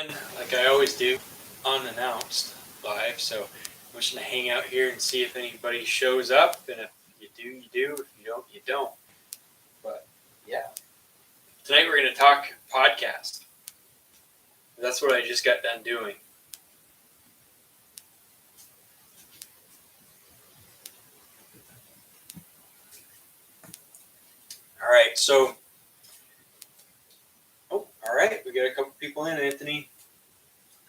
again, like I always do, unannounced live. So I'm just going to hang out here and see if anybody shows up. And if you do, you do. If you don't, you don't. But yeah, tonight we're going to talk podcast. That's what I just got done doing. All right, so, all right, we got a couple people in. Anthony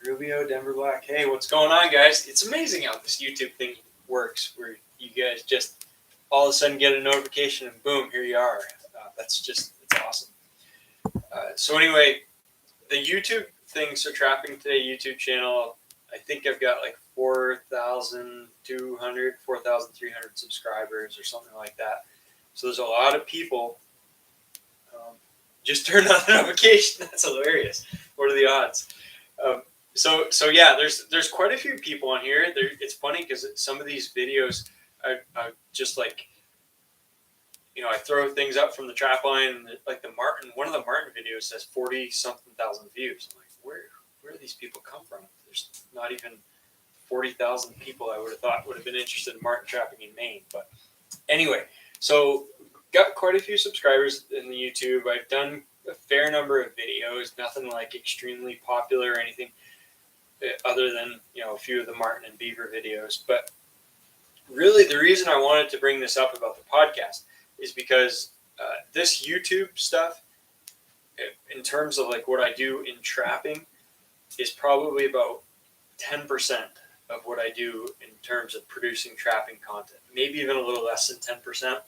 Rubio, Denver Black. Hey, what's going on, guys? It's amazing how this YouTube thing works, where you guys just all of a sudden get a notification and boom, here you are. It's awesome. So anyway, the YouTube thing, so Trapping Today YouTube channel, I think I've got like 4,200, 4,300 subscribers or something like that. So there's a lot of people just turned on the notification. That's hilarious. What are the odds? So yeah, there's quite a few people on here. It's funny because some of these videos, I just like, I throw things up from the trap line, like one of the Martin videos says 40-something thousand views. I'm like, where do these people come from? There's not even 40,000 people I would have thought would have been interested in Martin trapping in Maine. But anyway, so got quite a few subscribers in the YouTube. I've done a fair number of videos, nothing like extremely popular or anything other than, a few of the Martin and Beaver videos. But really the reason I wanted to bring this up about the podcast is because this YouTube stuff, in terms of like what I do in trapping, is probably about 10% of what I do in terms of producing trapping content, maybe even a little less than 10%.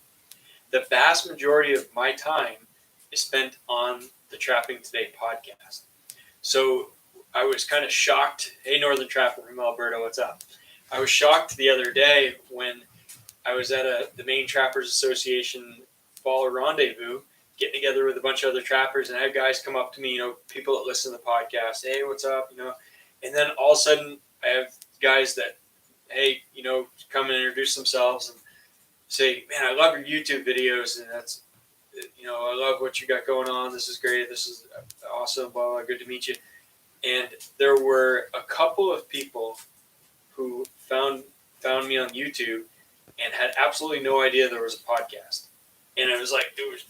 The vast majority of my time is spent on the Trapping Today podcast. So I was kind of shocked. Hey, Northern Trapper from Alberta, what's up? I was shocked the other day when I was at the Maine Trappers Association Fall Rendezvous, getting together with a bunch of other trappers, and I had guys come up to me, people that listen to the podcast, hey, what's up, and then all of a sudden I have guys that, hey, come and introduce themselves and say, man, I love your YouTube videos, and that's, I love what you got going on. This is great. This is awesome. Blah, blah, good to meet you. And there were a couple of people who found me on YouTube and had absolutely no idea there was a podcast. And it was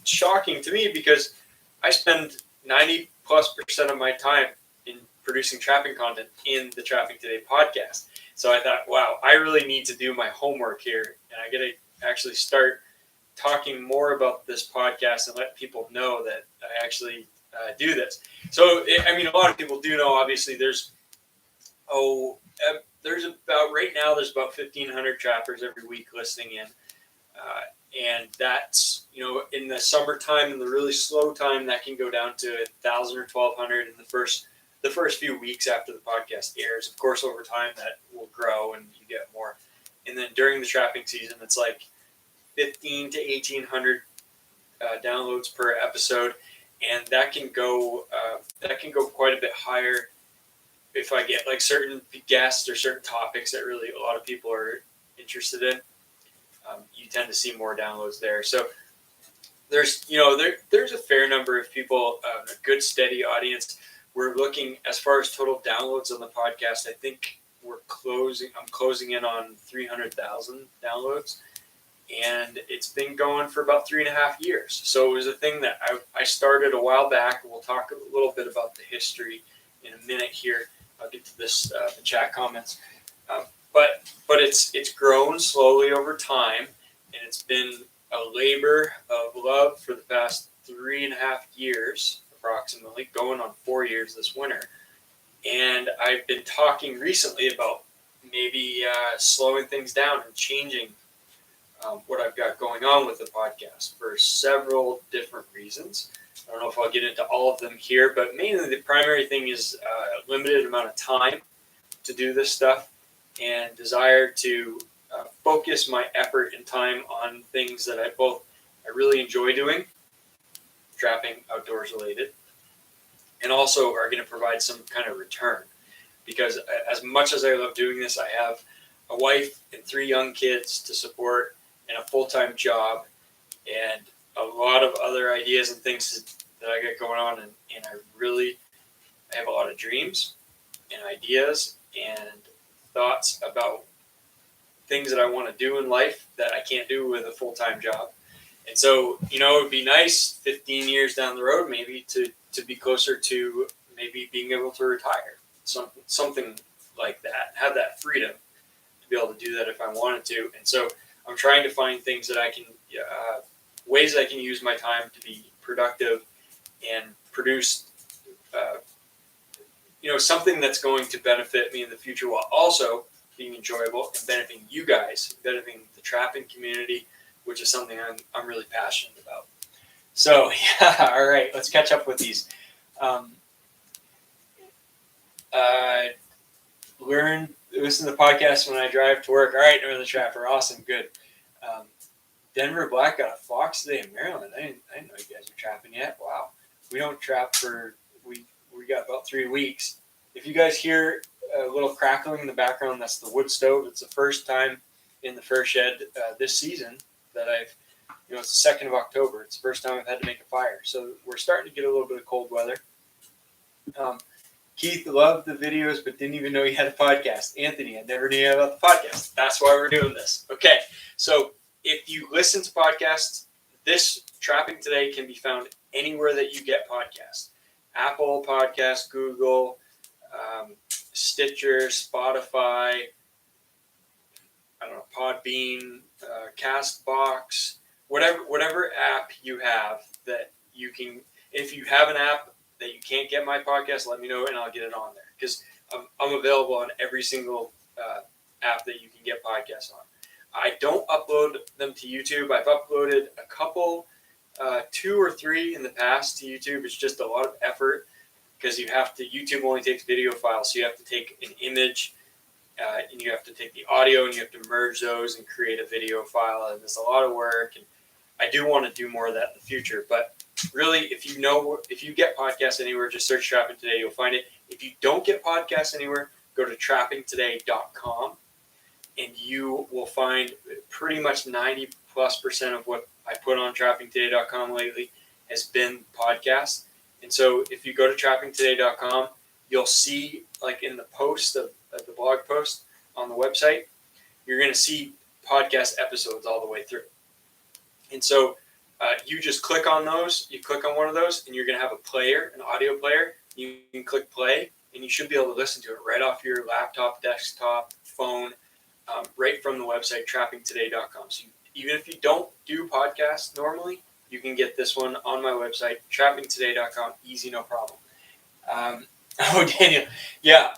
shocking to me because I spend 90+% of my time in producing trapping content in the Trapping Today podcast. So I thought, wow, I really need to do my homework here, and I got to actually start talking more about this podcast and let people know that I actually do this. So, a lot of people do know, obviously, there's about 1,500 trappers every week listening in. And that's, in the summertime and the really slow time, that can go down to 1,000 or 1,200 in the first few weeks after the podcast airs. Of course, over time that will grow and you get more. And then during the trapping season, it's like 1,500 to 1,800 downloads per episode, and that can go quite a bit higher if I get like certain guests or certain topics that really a lot of people are interested in. You tend to see more downloads there. So there's a fair number of people, a good steady audience. We're looking, as far as total downloads on the podcast, I think I'm closing in on 300,000 downloads, and it's been going for about 3.5 years. So it was a thing that I started a while back. We'll talk a little bit about the history in a minute here. I'll get to this, the chat comments. But it's grown slowly over time, and it's been a labor of love for the past 3.5 years, approximately, going on 4 years this winter. And I've been talking recently about maybe slowing things down and changing what I've got going on with the podcast for several different reasons. I don't know if I'll get into all of them here, but mainly the primary thing is a limited amount of time to do this stuff and desire to focus my effort and time on things that I really enjoy doing, trapping, outdoors related, and also are going to provide some kind of return. Because as much as I love doing this, I have a wife and 3 young kids to support and a full-time job and a lot of other ideas and things that I got going on. And I I have a lot of dreams and ideas and thoughts about things that I want to do in life that I can't do with a full-time job. And so, it would be nice 15 years down the road, maybe to be closer to maybe being able to retire, something like that, have that freedom to be able to do that if I wanted to. And so I'm trying to find things that I can, ways that I can use my time to be productive and produce, something that's going to benefit me in the future while also being enjoyable and benefiting you guys, benefiting the trapping community, which is something I'm really passionate about. So, yeah, all right, let's catch up with these. Listen to the podcast when I drive to work. All right, Northern Trapper, awesome, good. Denver Black got a fox today in Maryland. I didn't know you guys are trapping yet. Wow, we don't trap we got about 3 weeks. If you guys hear a little crackling in the background, that's the wood stove. It's the first time in the fur shed this season that it's the 2nd of October. It's the first time I've had to make a fire. So we're starting to get a little bit of cold weather. Keith loved the videos, but didn't even know he had a podcast. Anthony, I never knew about the podcast. That's why we're doing this. Okay, so if you listen to podcasts, this Trapping Today can be found anywhere that you get podcasts. Apple Podcasts, Google, Stitcher, Spotify, Podbean, Castbox, whatever app you have that you can. If you have an app that you can't get my podcast, let me know and I'll get it on there, because I'm available on every single app that you can get podcasts on. I don't upload them to YouTube. I've uploaded a couple, 2 or 3 in the past to YouTube. It's just a lot of effort because YouTube only takes video files, so you have to take an image and you have to take the audio and you have to merge those and create a video file, and it's a lot of work. And I do want to do more of that in the future, but really, if you get podcasts anywhere, just search Trapping Today, you'll find it. If you don't get podcasts anywhere, go to trappingtoday.com and you will find pretty much 90+% of what I put on trappingtoday.com lately has been podcasts. And so if you go to trappingtoday.com, you'll see, like in the post of the blog post on the website, you're going to see podcast episodes all the way through. And so you just click on those, you click on one of those, and you're going to have a player, an audio player. You can click play, and you should be able to listen to it right off your laptop, desktop, phone, right from the website, trappingtoday.com. So even if you don't do podcasts normally, you can get this one on my website, trappingtoday.com. Easy, no problem. Daniel. Yeah,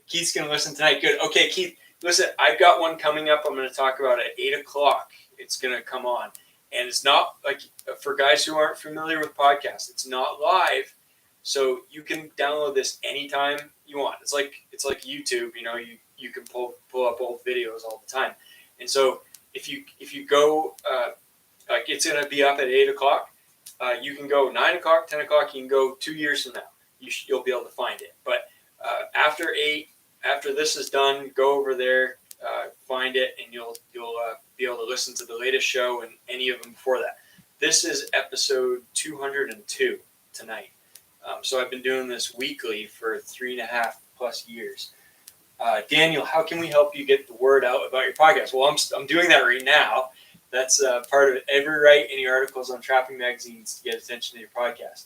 Keith's going to listen tonight. Good. Okay, Keith, listen, I've got one coming up I'm going to talk about at 8 o'clock. It's going to come on. And it's not, like, for guys who aren't familiar with podcasts, it's not live, so you can download this anytime you want. It's like YouTube, you can pull up old videos all the time. And so if you go, like, it's going to be up at 8 o'clock, you can go 9 o'clock, 10 o'clock, you can go 2 years from now. You'll be able to find it. But after 8, after this is done, go over there, find it, and you'll be able to listen to the latest show and any of them before that. This is episode 202 tonight. So I've been doing this weekly for 3.5+ years. Daniel, how can we help you get the word out about your podcast? Well, I'm doing that right now. That's part of it. Ever write any articles on trapping magazines to get attention to your podcast?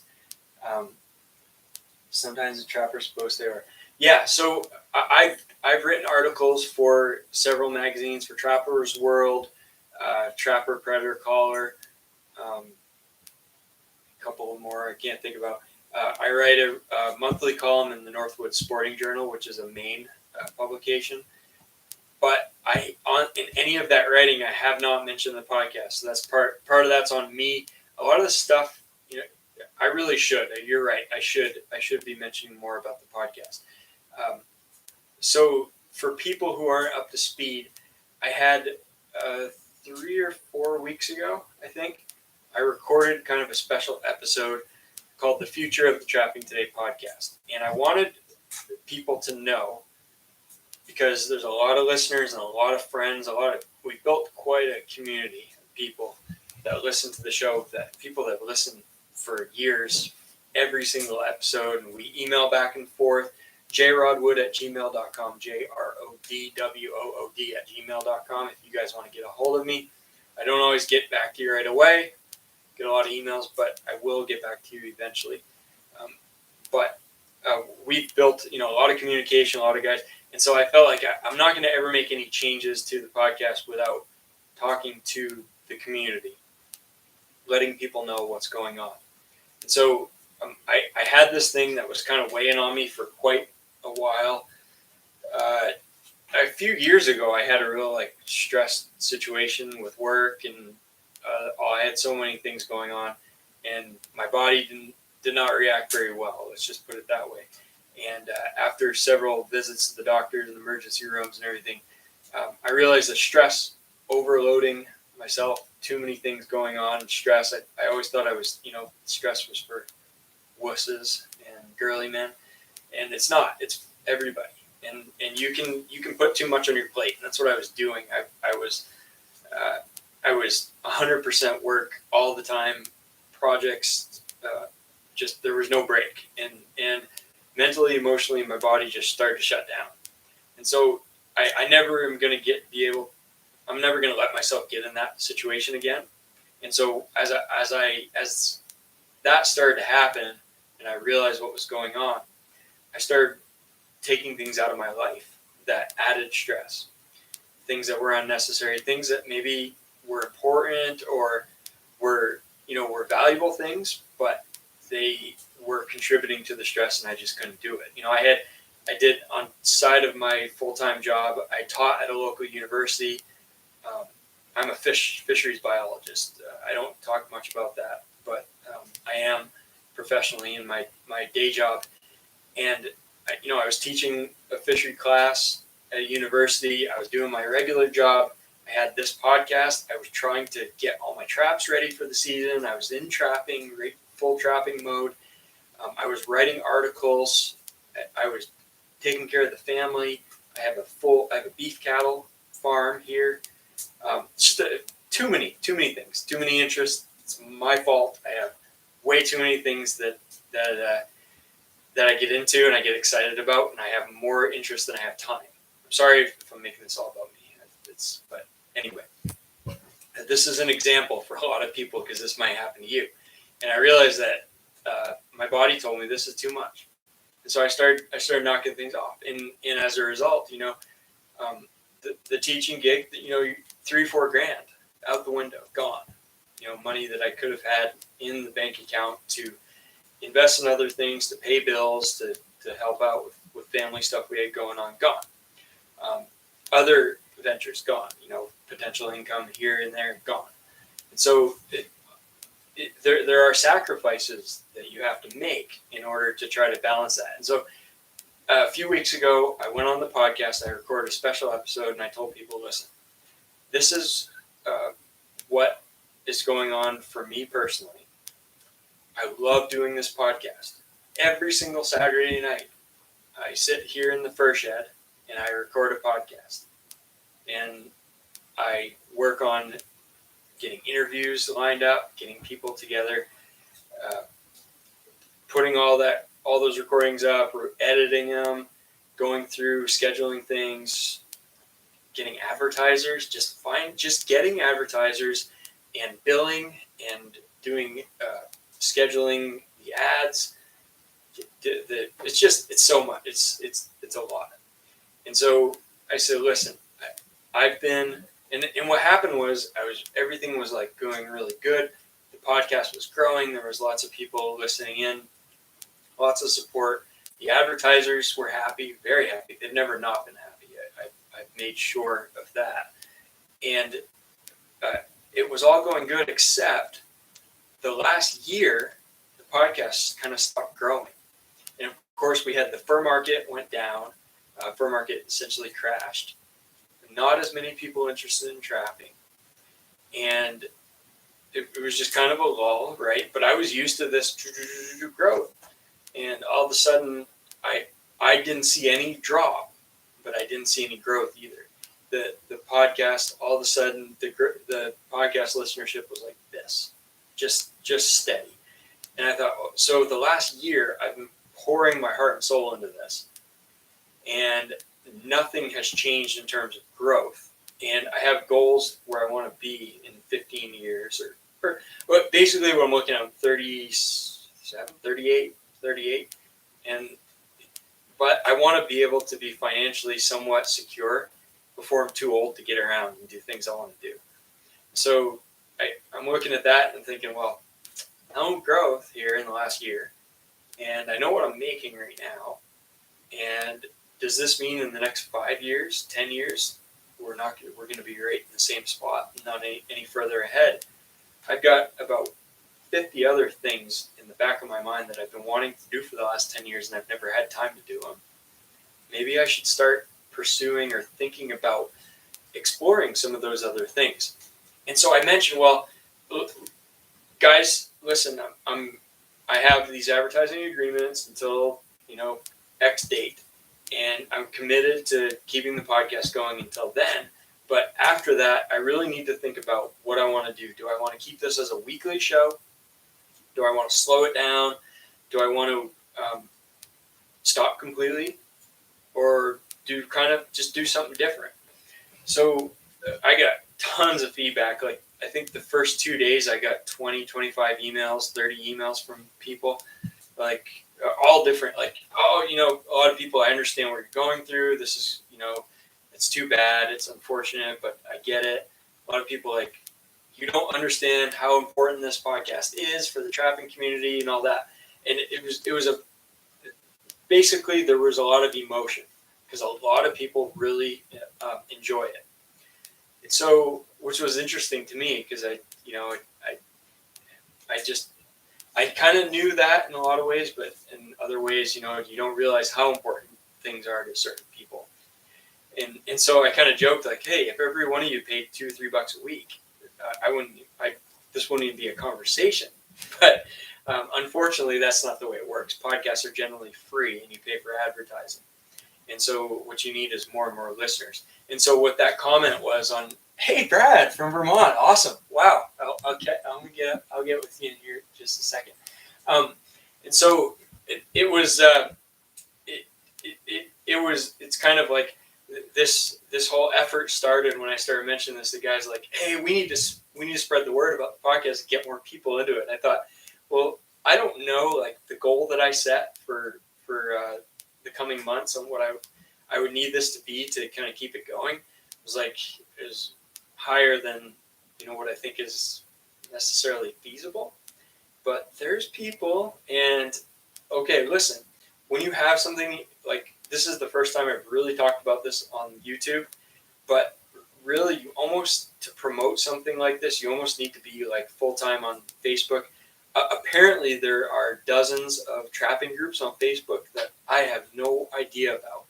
Sometimes the trapper's supposed to. Yeah, so I've written articles for several magazines, for Trapper's World, Trapper, Predator, Caller, a couple more I can't think about. I write a monthly column in the Northwood Sporting Journal, which is a Maine publication. But in any of that writing, I have not mentioned the podcast. So that's part of that's on me. A lot of the stuff, I really should. You're right. I should be mentioning more about the podcast. So for people who aren't up to speed, I had 3 or 4 weeks ago, I think, I recorded kind of a special episode called The Future of the Trapping Today podcast. And I wanted people to know, because there's a lot of listeners and a lot of friends, we built quite a community of people that listen to the show, that people that listen for years every single episode, and we email back and forth. jrodwood@gmail.com, jrodwood@gmail.com. If you guys want to get a hold of me, I don't always get back to you right away. Get a lot of emails, but I will get back to you eventually. But we've built, a lot of communication, a lot of guys. And so I felt like I'm not going to ever make any changes to the podcast without talking to the community, letting people know what's going on. And so I had this thing that was kind of weighing on me for quite a while. A few years ago, I had a real stress situation with work, and I had so many things going on, and my body did not react very well. Let's just put it that way. And after several visits to the doctors and emergency rooms and everything, I realized that stress, overloading myself, too many things going on, stress. I always thought stress was for wusses and girly men, and it's not. It's everybody. And you can put too much on your plate. And that's what I was doing. I was 100% work all the time, projects. Just there was no break, and mentally, emotionally, my body just started to shut down. And so I never am going to I'm never going to let myself get in that situation again. And so as that started to happen, and I realized what was going on, I started taking things out of my life that added stress, things that were unnecessary, things that maybe were important or were valuable things, but they were contributing to the stress, and I just couldn't do it. I did on side of my full-time job. I taught at a local university. I'm a fisheries biologist. I don't talk much about that, but I am professionally in my day job. And I was teaching a fishery class at a university. I was doing my regular job. I had this podcast. I was trying to get all my traps ready for the season. I was in trapping, full trapping mode. I was writing articles. I was taking care of the family. I have a beef cattle farm here. Just too many things, too many interests. It's my fault. I have way too many things that I get into and I get excited about, and I have more interest than I have time. I'm sorry if I'm making this all about me. But anyway, this is an example for a lot of people because this might happen to you. And I realized that my body told me this is too much, and so I started knocking things off. And as a result, the teaching gig, $3-4 grand out the window, gone. Money that I could have had in the bank account to invest in other things, to pay bills, to help out with family stuff we had going on, gone. Other ventures, gone. Potential income here and there, gone. And so there are sacrifices that you have to make in order to try to balance that. And so a few weeks ago, I went on the podcast, I recorded a special episode, and I told people, listen, this is what is going on for me personally. I love doing this podcast. Every single Saturday night, I sit here in the fur shed and I record a podcast. And I work on getting interviews lined up, getting people together, putting all those recordings up, editing them, going through scheduling things, getting advertisers, just getting advertisers and billing and doing scheduling the ads. It's so much. It's a lot. And so I said, listen, I've been, and what happened was everything was going really good. The podcast was growing. There was lots of people listening in, lots of support. The advertisers were happy, very happy. They've never not been happy. I've made sure of that. And it was all going good, except the last year, the podcast kind of stopped growing. And of course, we had the fur market went down. Fur market essentially crashed. Not as many people interested in trapping. And it was just kind of a lull, right? But I was used to this growth. And all of a sudden, I didn't see any drop, but I didn't see any growth either. The podcast, all of a sudden, the podcast listenership was like this, just steady. And I thought, so the last year I've been pouring my heart and soul into this, and nothing has changed in terms of growth. And I have goals where I want to be in 15 years, or basically what I'm looking at, I'm 37, 38, but I want to be able to be financially somewhat secure before I'm too old to get around and do things I want to do. So I'm looking at that and thinking, well, no growth here in the last year, and I know what I'm making right now. And does this mean in the next 5 years, 10 years, we're going to be right in the same spot, not any further ahead? I've got about 50 other things in the back of my mind that I've been wanting to do for the last 10 years, and I've never had time to do them. Maybe I should start pursuing or thinking about exploring some of those other things. And so I mentioned, well, guys, listen, I have these advertising agreements until, X date, and I'm committed to keeping the podcast going until then. But after that, I really need to think about what I want to do. Do I want to keep this as a weekly show? Do I want to slow it down? Do I want to stop completely? Or just do something different? So I got tons of feedback. Like, I think the first 2 days I got 20, 25 emails, 30 emails from people, like all different, like, oh, a lot of people, I understand what you're going through. This is, it's too bad. It's unfortunate, but I get it. A lot of people, like, you don't understand how important this podcast is for the trapping community and all that. And basically there was a lot of emotion because a lot of people really enjoy it. And so, which was interesting to me because I kind of knew that in a lot of ways, but in other ways, you don't realize how important things are to certain people. And so I kind of joked, like, hey, if every one of you paid $2 or $3 a week, this wouldn't even be a conversation. But unfortunately, that's not the way it works. Podcasts are generally free, and you pay for advertising. And so what you need is more and more listeners. And so what that comment was on, hey, Brad from Vermont, awesome, wow, I'll get with you in here in just a second. And so it's kind of like this whole effort started when I started mentioning this. The guys like, hey, we need to spread the word about the podcast and get more people into it. And I thought, well, I don't know, like, the goal that I set for the coming months and what I would need this to be to kind of keep it going is higher than what I think is necessarily feasible. But there's people, and okay, listen, when you have something like this, is the first time I've really talked about this on YouTube, but really, you almost, to promote something like this, you almost need to be like full-time on Facebook. Apparently there are dozens of trapping groups on Facebook that I have no idea about.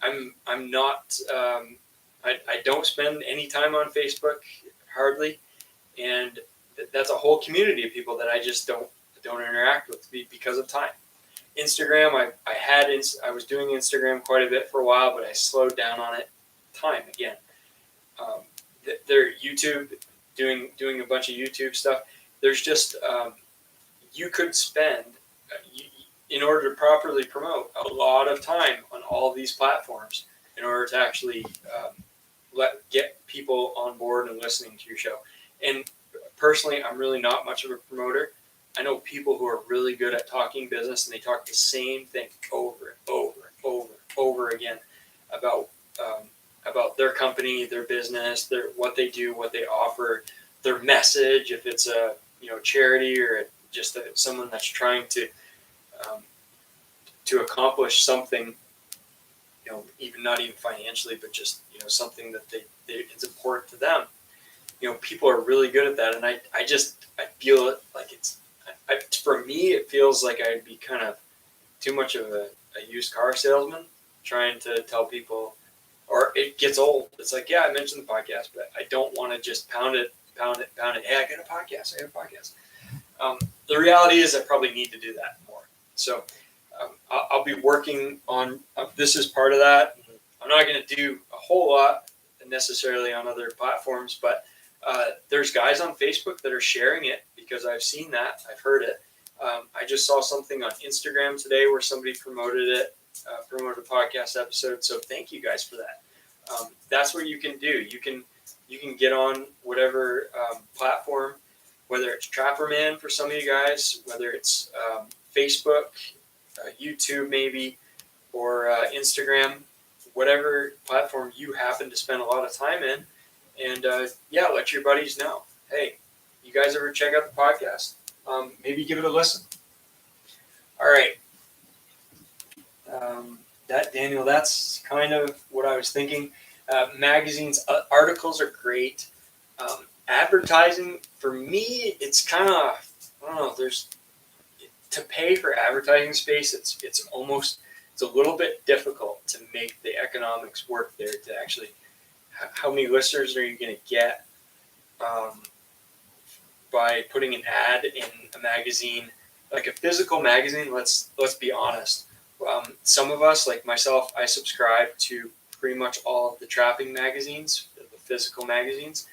I'm not, I don't spend any time on Facebook, hardly. And that's a whole community of people that I just don't interact with because of time. Instagram, I was doing Instagram quite a bit for a while, but I slowed down on it. Time again. They're YouTube, doing a bunch of YouTube stuff. There's just, you could spend, in order to properly promote, a lot of time on all of these platforms in order to actually get people on board and listening to your show. And personally, I'm really not much of a promoter. I know people who are really good at talking business, and they talk the same thing over and over again about their company, their business, what they do, what they offer, their message, if it's a charity or just someone that's trying to accomplish something, even not even financially, but just something that it's important to them. People are really good at that, and I feel it like for me, it feels like I'd be kind of too much of a used car salesman trying to tell people, or it gets old. It's like, yeah, I mentioned the podcast, but I don't want to just pound it. Hey, I got a podcast. The reality is I probably need to do that more. So I'll be working on, this is part of that. I'm not going to do a whole lot necessarily on other platforms, but there's guys on Facebook that are sharing it because I've seen that. I've heard it. I just saw something on Instagram today where somebody promoted it, promoted a podcast episode. So thank you guys for that. That's what you can do. You can get on whatever platform, whether it's Trapperman for some of you guys, whether it's Facebook, YouTube maybe, or Instagram, whatever platform you happen to spend a lot of time in, and let your buddies know. Hey, you guys ever check out the podcast? Maybe give it a listen. All right. Daniel, that's kind of what I was thinking. Magazines, articles are great. Advertising, for me, it's kind of, I don't know, to pay for advertising space, it's a little bit difficult to make the economics work there to actually, how many listeners are you going to get by putting an ad in a magazine, like a physical magazine? Let's be honest. Some of us, like myself, I subscribe to pretty much all of the trapping magazines, the physical magazines.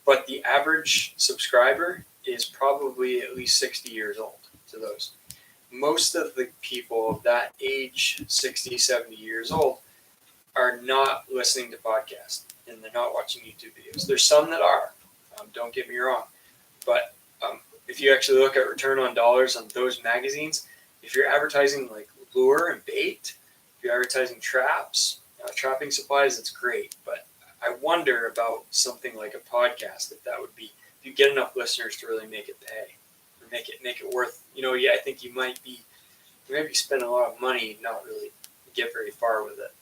But the average subscriber is probably at least 60 years old to those. Most of the people that age 60, 70 years old are not listening to podcasts, and they're not watching YouTube videos. There's some that are, don't get me wrong. But if you actually look at return on dollars on those magazines, if you're advertising like lure and bait, if you're advertising traps, trapping supplies, that's great. But I wonder about something like a podcast, if that would be, if you get enough listeners to really make it pay, or make it worth, I think you might be spending a lot of money, not really get very far with it.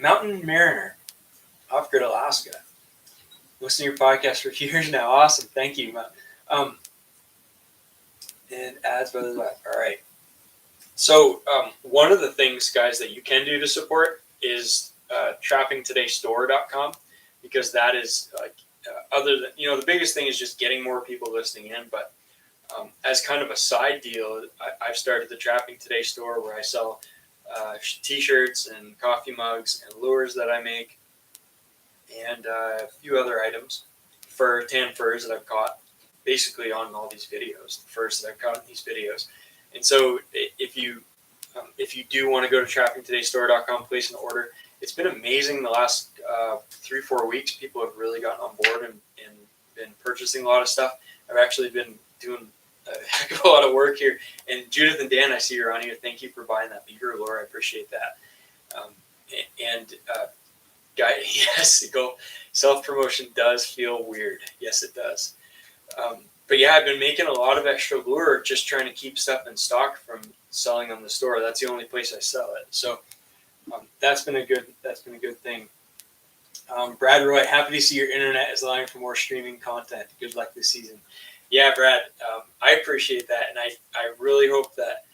Mountain Mariner, off-grid Alaska. Listening to your podcast for years now. Awesome. Thank you. And ads by the left. All right. So one of the things, guys, that you can do to support is trappingtodaystore.com, because that is other than, the biggest thing is just getting more people listening in. But as kind of a side deal, I've started the Trapping Today store where I sell t-shirts and coffee mugs and lures that I make, and a few other items, tan furs that I've caught basically on all these videos, the furs that I've caught in these videos. And so if you do want to go to trappingtodaystore.com, place an order. It's been amazing the last 3-4 weeks. People have really gotten on board and been purchasing a lot of stuff. I've actually been doing a heck of a lot of work here. And Judith and Dan, I see you're on here. Thank you for buying that Beaver lure. I appreciate that. Yes, self-promotion does feel weird. Yes, it does. But yeah, I've been making a lot of extra lure, just trying to keep stuff in stock from selling on the store. That's the only place I sell it. So that's been a good thing. Brad Roy, happy to see your internet is allowing for more streaming content. Good luck this season. Yeah, Brad, I appreciate that, and I really hope that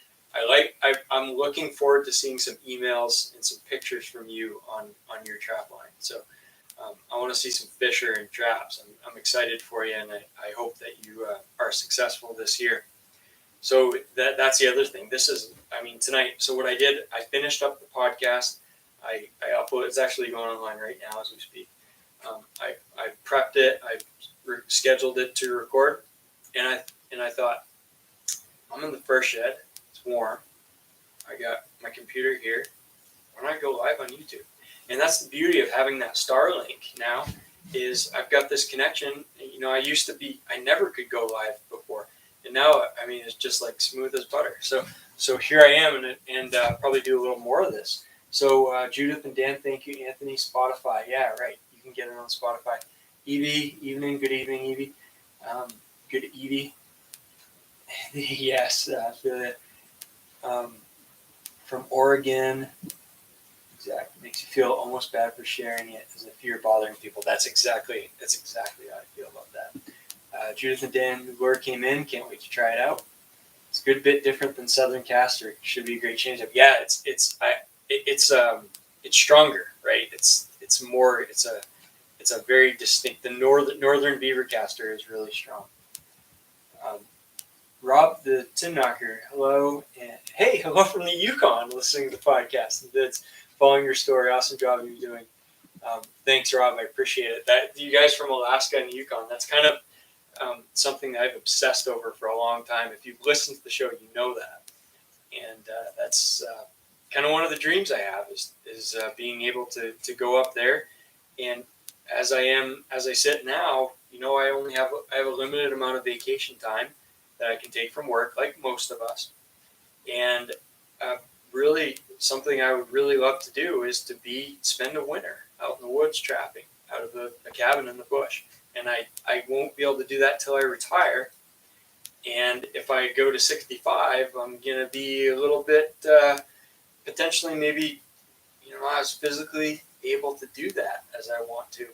I'm looking forward to seeing some emails and some pictures from you on your trap line. So I want to see some fisher and traps. I'm excited for you, and I hope that you are successful this year. So that's the other thing. Tonight. So what I did, I finished up the podcast. I uploaded. It's actually going online right now as we speak. I prepped it. I scheduled it to record, and I thought, I'm in the first shed. It's warm. I got my computer here. Why don't I go live on YouTube? And that's the beauty of having that Starlink now, is I've got this connection. I never could go live before. And now, it's just like smooth as butter. So here I am, and probably do a little more of this. So Judith and Dan, thank you. Anthony, Spotify. Yeah, right. You can get it on Spotify. Evie, evening. Good evening, Evie. Good Evie. Yes, I feel it. From Oregon. Exactly. Makes you feel almost bad for sharing it as if you're bothering people. That's exactly how I feel about that. Judith and Dan, the lure came in. Can't wait to try it out. It's a good bit different than Southern Caster. It should be a great change up. Yeah, it's stronger, right? It's a very distinct. The northern Beaver Caster is really strong. Rob the Tin Knocker, hello, and hey, hello from the Yukon, listening to the podcast. That's following your story. Awesome job you're doing. Thanks, Rob. I appreciate it. That you guys from Alaska and Yukon, that's kind of something that I've obsessed over for a long time. If you've listened to the show, you know that. And that's kind of one of the dreams I have is being able to go up there. And as I sit now, I have a limited amount of vacation time that I can take from work, like most of us. And really, something I would really love to do is to spend a winter out in the woods trapping, out of a cabin in the bush. And I won't be able to do that till I retire. And if I go to 65, I'm going to be a little bit, potentially maybe, not as physically able to do that as I want to.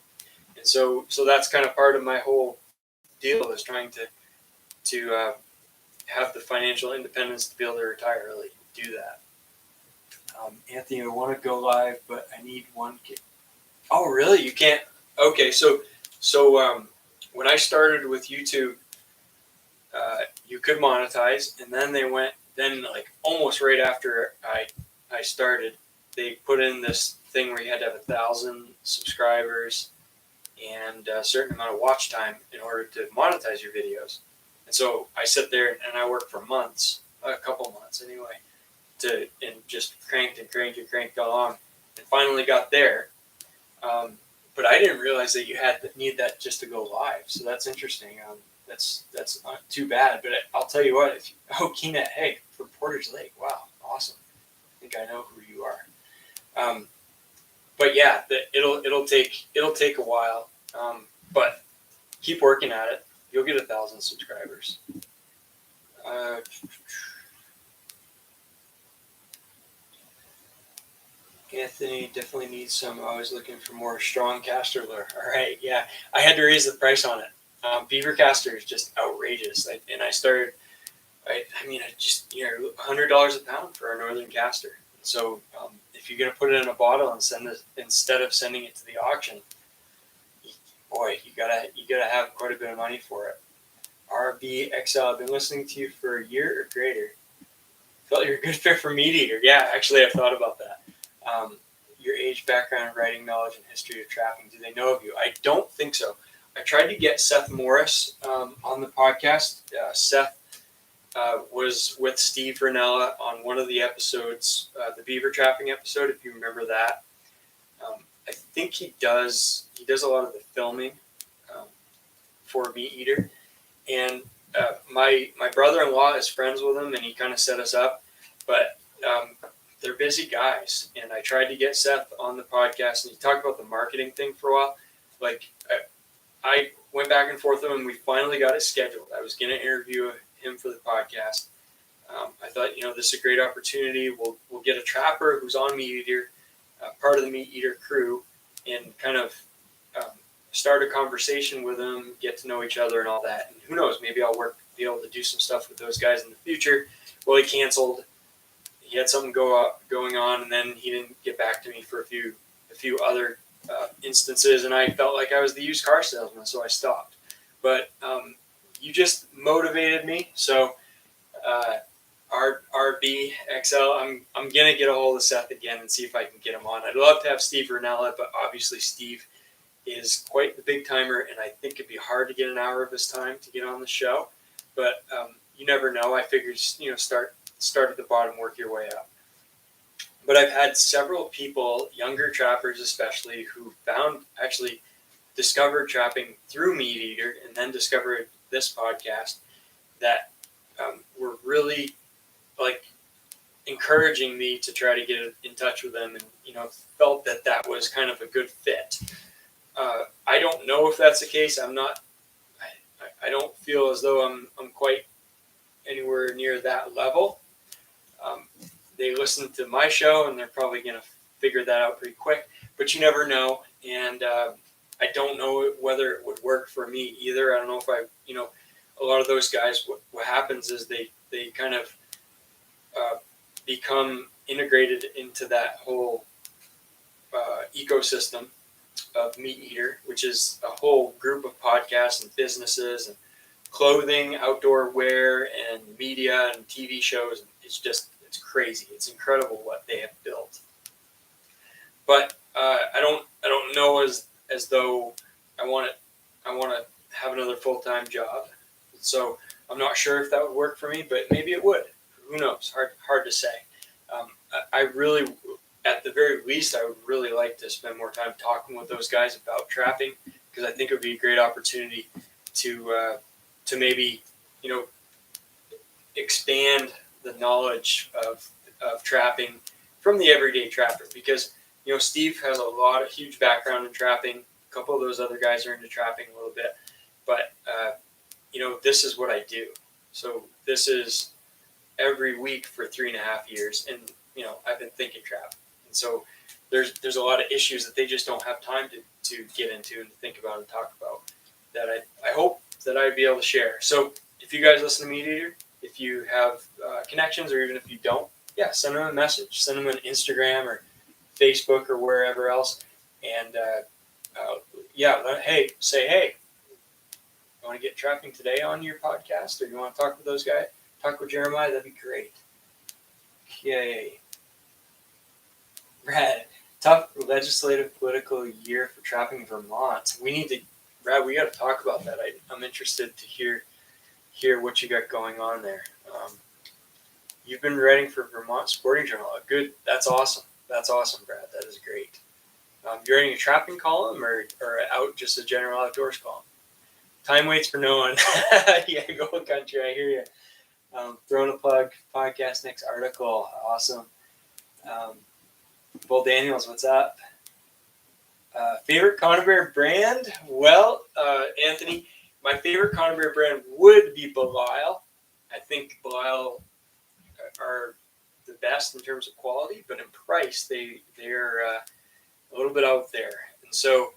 And so that's kind of part of my whole deal, is trying to have the financial independence to be able to retire early, do that. Anthony, I want to go live, but I need one kid. Oh, really? You can't? Okay, so when I started with YouTube, you could monetize, and then like almost right after I started, they put in this thing where you had to have 1,000 subscribers and a certain amount of watch time in order to monetize your videos. And so I sit there and I worked for months, a couple months anyway, and just cranked along, and finally got there. But I didn't realize that you need that just to go live. So that's interesting. That's not too bad. But I'll tell you what, Keenet Haig from Porter's Lake. Wow, awesome. I think I know who you are. But yeah, it'll take a while. But keep working at it. You'll get 1,000 subscribers. Anthony definitely needs some. I was looking for more strong caster lure. All right, yeah, I had to raise the price on it. Beaver caster is just outrageous, and I started. I just $100 a pound for our northern caster. So if you're gonna put it in a bottle and send it instead of sending it to the auction, boy, you gotta have quite a bit of money for it. RBXL, I've been listening to you for a year or greater. Felt you're a good fit for Meat Eater. Yeah, actually, I've thought about that. Your age, background, writing knowledge, and history of trapping. Do they know of you? I don't think so. I tried to get Seth Morris on the podcast. Seth was with Steve Ranella on one of the episodes, the beaver trapping episode, if you remember that. I think he does a lot of the filming for Meat Eater. And my brother-in-law is friends with him, and he kind of set us up. But they're busy guys, and I tried to get Seth on the podcast, and he talked about the marketing thing for a while. Like, I went back and forth with him, and we finally got it scheduled. I was going to interview him for the podcast. I thought, this is a great opportunity. We'll get a trapper who's on Meat Eater, part of the Meat Eater crew, and kind of start a conversation with them, get to know each other and all that. And who knows, maybe I'll be able to do some stuff with those guys in the future. Well, he canceled. He had something going on, and then he didn't get back to me for a few other instances, and I felt like I was the used car salesman, so I stopped. But you just motivated me, so RBXL, I'm gonna get a hold of Seth again and see if I can get him on. I'd love to have Steve Ranella, but obviously Steve is quite the big timer, and I think it'd be hard to get an hour of his time to get on the show. But you never know. I figured, start at the bottom, work your way up. But I've had several people, younger trappers especially, who actually discovered trapping through Meat Eater and then discovered this podcast, that were really encouraging me to try to get in touch with them, and felt that was kind of a good fit. I don't know if that's the case. I don't feel as though I'm quite anywhere near that level. They listen to my show, and they're probably going to figure that out pretty quick, but you never know. And I don't know whether it would work for me either. I don't know if a lot of those guys, what happens is they kind of become integrated into that whole ecosystem of Meat Eater, which is a whole group of podcasts and businesses and clothing, outdoor wear, and media and TV shows. It's crazy. It's incredible what they have built. But I don't know know as though I want to have another full-time job. So I'm not sure if that would work for me, but maybe it would. Who knows? Hard to say. I really, at the very least, I would really like to spend more time talking with those guys about trapping, because I think it would be a great opportunity to maybe, expand the knowledge of trapping from the everyday trapper, because Steve has a huge background in trapping. A couple of those other guys are into trapping a little bit, but this is what I do. So this is every week for 3.5 years, and I've been thinking trap, and so there's a lot of issues that they just don't have time to get into and think about and talk about that I hope that I'd be able to share. So if you guys listen to Meat Eater, if you have connections, or even if you don't, send them a message, send them an Instagram or Facebook or wherever else, and hey, you want to get trapping today on your podcast, or you want to talk with those guys, talk with Jeremiah, that'd be great. Okay. Brad, tough legislative political year for trapping Vermont. Brad, we got to talk about that. I'm interested to hear what you got going on there. You've been writing for Vermont Sporting Journal. Good. That's awesome. That's awesome, Brad. That is great. You're writing a trapping column or out just a general outdoors column? Time waits for no one. Yeah, go country. I hear you. Throwing a plug. Podcast next article. Awesome. Bull Daniels, what's up? Favorite Conibear brand? Well, Anthony, my favorite Conibear brand would be Boyle. I think Boyle are the best in terms of quality, but in price, they're a little bit out there. And so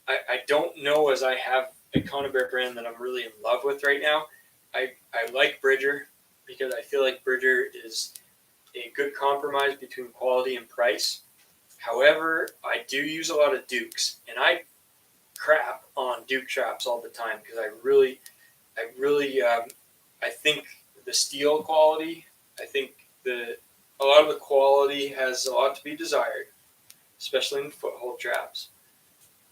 I don't know as I have a Conibear brand that I'm really in love with right now. I like Bridger because I feel like Bridger is a good compromise between quality and price. However, I do use a lot of Dukes, and I crap on Duke traps all the time because I really I think the steel quality, I think a lot of the quality has a lot to be desired, especially in foothold traps.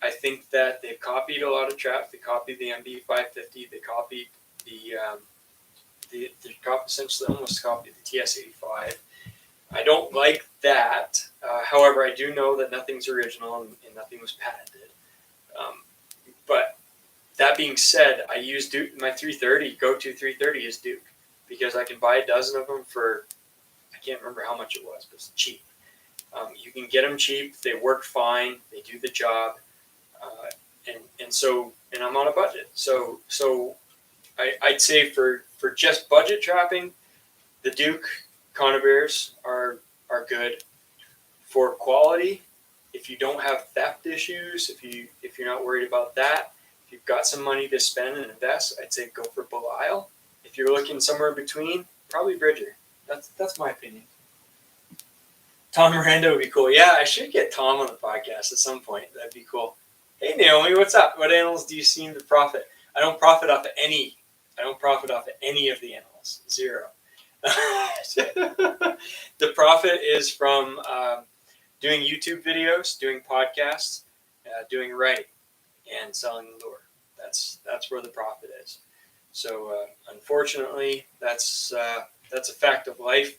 I think that they've copied a lot of traps. They copied the MB550. They copied essentially almost copied the TS85. I don't like that. However, I do know that nothing's original and nothing was patented. But that being said, I use Duke. My 330, go-to 330 is Duke, because I can buy a dozen of them for, I can't remember how much it was, but it's cheap. You can get them cheap. They work fine. They do the job. And I'm on a budget. So I'd say for just budget trapping, the Duke Conibears are good. For quality, if you don't have theft issues, if you're not worried about that, if you've got some money to spend and invest, I'd say go for Boyle. If you're looking somewhere in between, probably Bridger. That's my opinion. Tom Miranda would be cool. Yeah, I should get Tom on the podcast at some point. That'd be cool. Hey Naomi, what's up? What animals do you seem to profit? I don't profit off of any of the animals. Zero. The profit is from doing YouTube videos, doing podcasts, doing writing, and selling the lure. That's where the profit is. So unfortunately, that's a fact of life.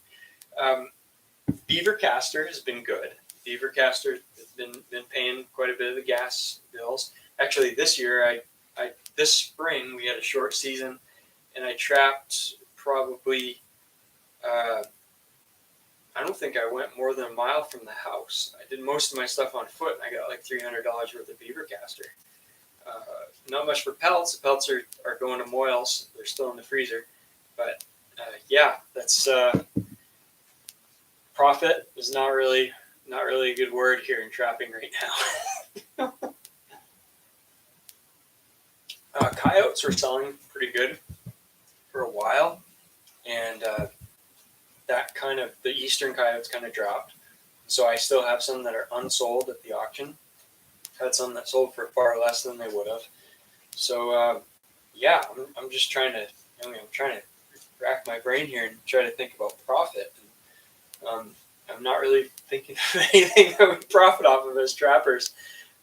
Beaver Caster has been good. Beaver Caster has been paying quite a bit of the gas bills. Actually, this year, this spring we had a short season, and I trapped probably. I don't think I went more than a mile from the house. I did most of my stuff on foot, and I got like $300 worth of Beaver Caster. Not much for pelts. The pelts are going to Moyles. They're still in the freezer. But that's profit is not really a good word here in trapping right now. Coyotes were selling pretty good for a while, and the eastern coyotes kind of dropped. So I still have some that are unsold at the auction. Had some that sold for far less than they would have. So I'm just trying to rack my brain here and try to think about profit. And, I'm not really thinking of anything that we profit off of as trappers.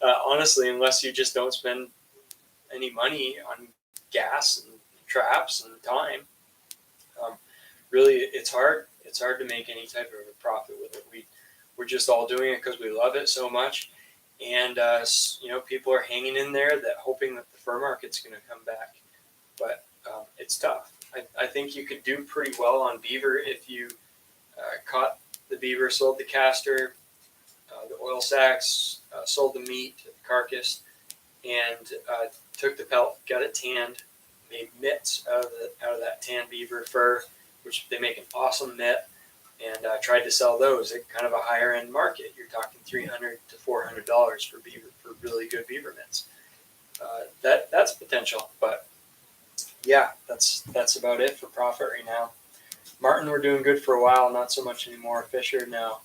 honestly, unless you just don't spend any money on gas and traps and time. Really, it's hard. It's hard to make any type of a profit with it. We're just all doing it because we love it so much, and people are hanging in there, that hoping that the fur market's going to come back. But it's tough. I think you could do pretty well on beaver if you caught the beaver, sold the castor, the oil sacks, sold the meat, the carcass, and took the pelt, got it tanned, made mitts out of that tanned beaver fur, which they make an awesome mitt, and tried to sell those at kind of a higher end market. You're talking $300 to $400 for really good beaver mitts. That's potential, but yeah, that's about it for profit right now. Martin, we're doing good for a while, not so much anymore. Fisher, no.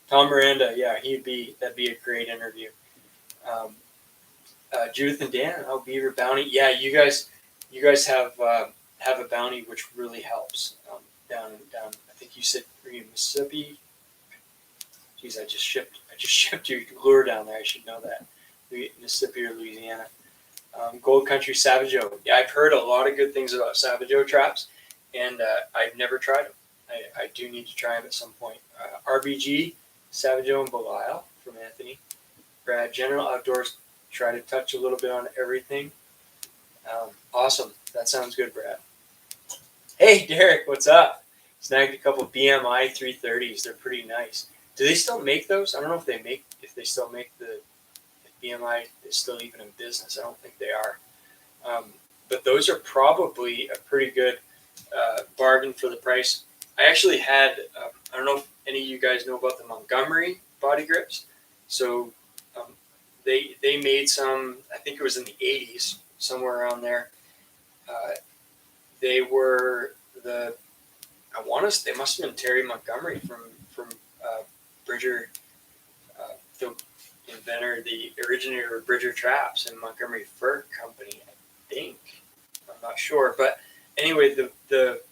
Tom Miranda, yeah, that'd be a great interview. Judith and Dan, beaver bounty. Yeah, you guys have a bounty, which really helps down. I think you said Mississippi. Geez, I just shipped your lure down there. I should know that. Mississippi or Louisiana. Gold Country Savageau. Yeah, I've heard a lot of good things about Savageau traps, and I've never tried them. I do need to try them at some point. RBG, Savageau and Belial from Anthony. Brad, General Outdoors, try to touch a little bit on everything. Awesome. That sounds good, Brad. Hey, Derek, what's up? Snagged a couple BMI 330s. They're pretty nice. Do they still make those? I don't know if they still make the BMI is still even in business. I don't think they are. But those are probably a pretty good bargain for the price. I actually had, I don't know if any of you guys know about the Montgomery body grips. So they made some, I think it was in the 80s, somewhere around there. They were they must have been Terry Montgomery from Bridger, the inventor, the originator of Bridger Traps and Montgomery Fur Company, I think. I'm not sure, but anyway,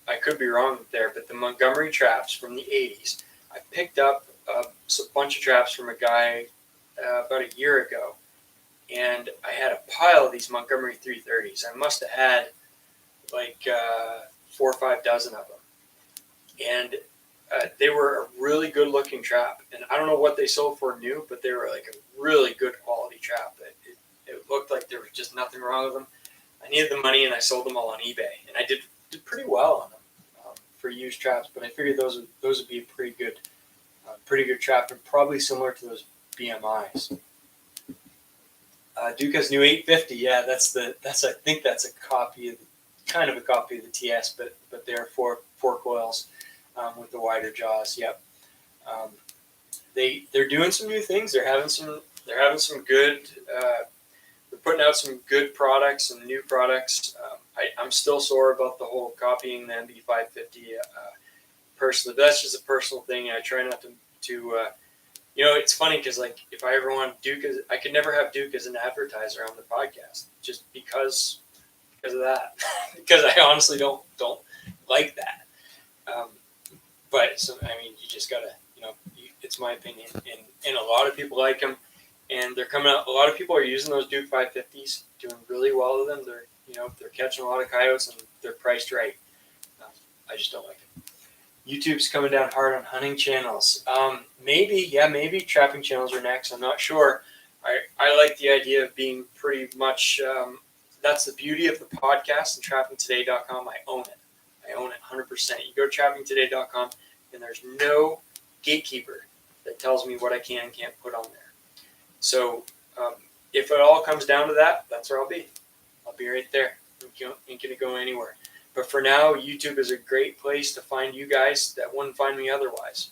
I could be wrong there, but the Montgomery traps from the 80s, I picked up a bunch of traps from a guy about a year ago, and I had a pile of these Montgomery 330s. I must have had like 4 or 5 dozen of them, and they were a really good looking trap. And I don't know what they sold for new, but they were like a really good quality trap. It looked like there was just nothing wrong with them. I needed the money, and I sold them all on eBay, and I did pretty well on them for used traps. But I figured those would be a pretty good trap, and probably similar to those BMIs. Duca's new 850, yeah, I think that's a copy of the TS, but they're fork coils with the wider jaws. Yep. They're doing some new things. They're having some good. They're putting out some good products and new products. I'm still sore about the whole copying the MB550 personally. But that's just a personal thing. I try not to. It's funny because like if I ever want Duke, I could never have Duke as an advertiser on the podcast just because of that. Because I honestly don't like that. But you just gotta, it's my opinion, and a lot of people like them, and they're coming out. A lot of people are using those Duke 550s, doing really well with them. They're catching a lot of coyotes, and they're priced right. I just don't like it. YouTube's coming down hard on hunting channels. Maybe trapping channels are next. I'm not sure. I like the idea of being pretty much. That's the beauty of the podcast and trappingtoday.com. I own it 100%. You go to trappingtoday.com, and there's no gatekeeper that tells me what I can and can't put on there. So if it all comes down to that, that's where I'll be. I'll be right there. Ain't gonna go anywhere. But for now, YouTube is a great place to find you guys that wouldn't find me otherwise.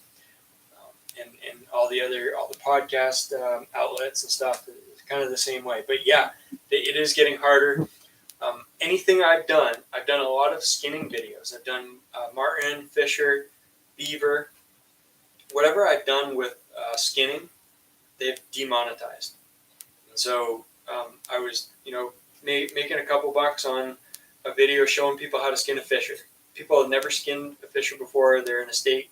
And all the podcast outlets and stuff is kind of the same way. But yeah, it is getting harder. Anything I've done a lot of skinning videos. I've done marten, fisher, beaver. Whatever I've done with skinning, they've demonetized. And so I was, making a couple bucks on a video showing people how to skin a fisher. People have never skinned a fisher before. They're in a state,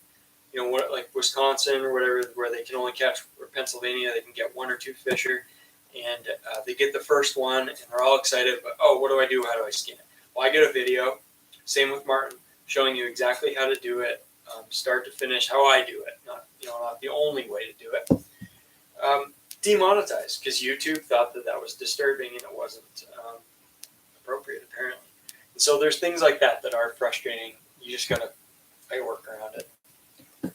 like Wisconsin or whatever, where they can only catch, or Pennsylvania, they can get 1 or 2 fisher. and they get the first one, and they're all excited. But oh, what do I do? How do I skin it? Well, I get a video. Same with Martin, showing you exactly how to do it, start to finish, how I do it. Not the only way to do it. Demonetized because YouTube thought that was disturbing and it wasn't appropriate apparently. And so there's things like that are frustrating. You just gotta work around it.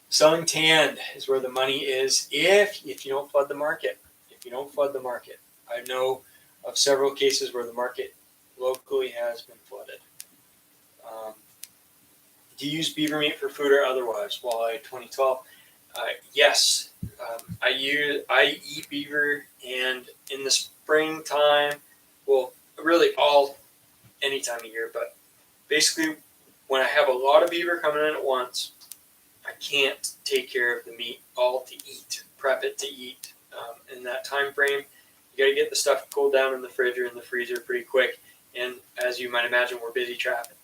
Selling tanned is where the money is if you don't flood the market. If you don't flood the market, I know of several cases where the market locally has been flooded. Do you use beaver meat for food or otherwise? Walleye 2012. Yes, I eat beaver, and in the springtime, well, really any time of year, but basically when I have a lot of beaver coming in at once, I can't take care of the meat all to eat, prep it to eat. In that time frame, you got to get the stuff cooled down in the fridge or in the freezer pretty quick. And as you might imagine, we're busy trapping.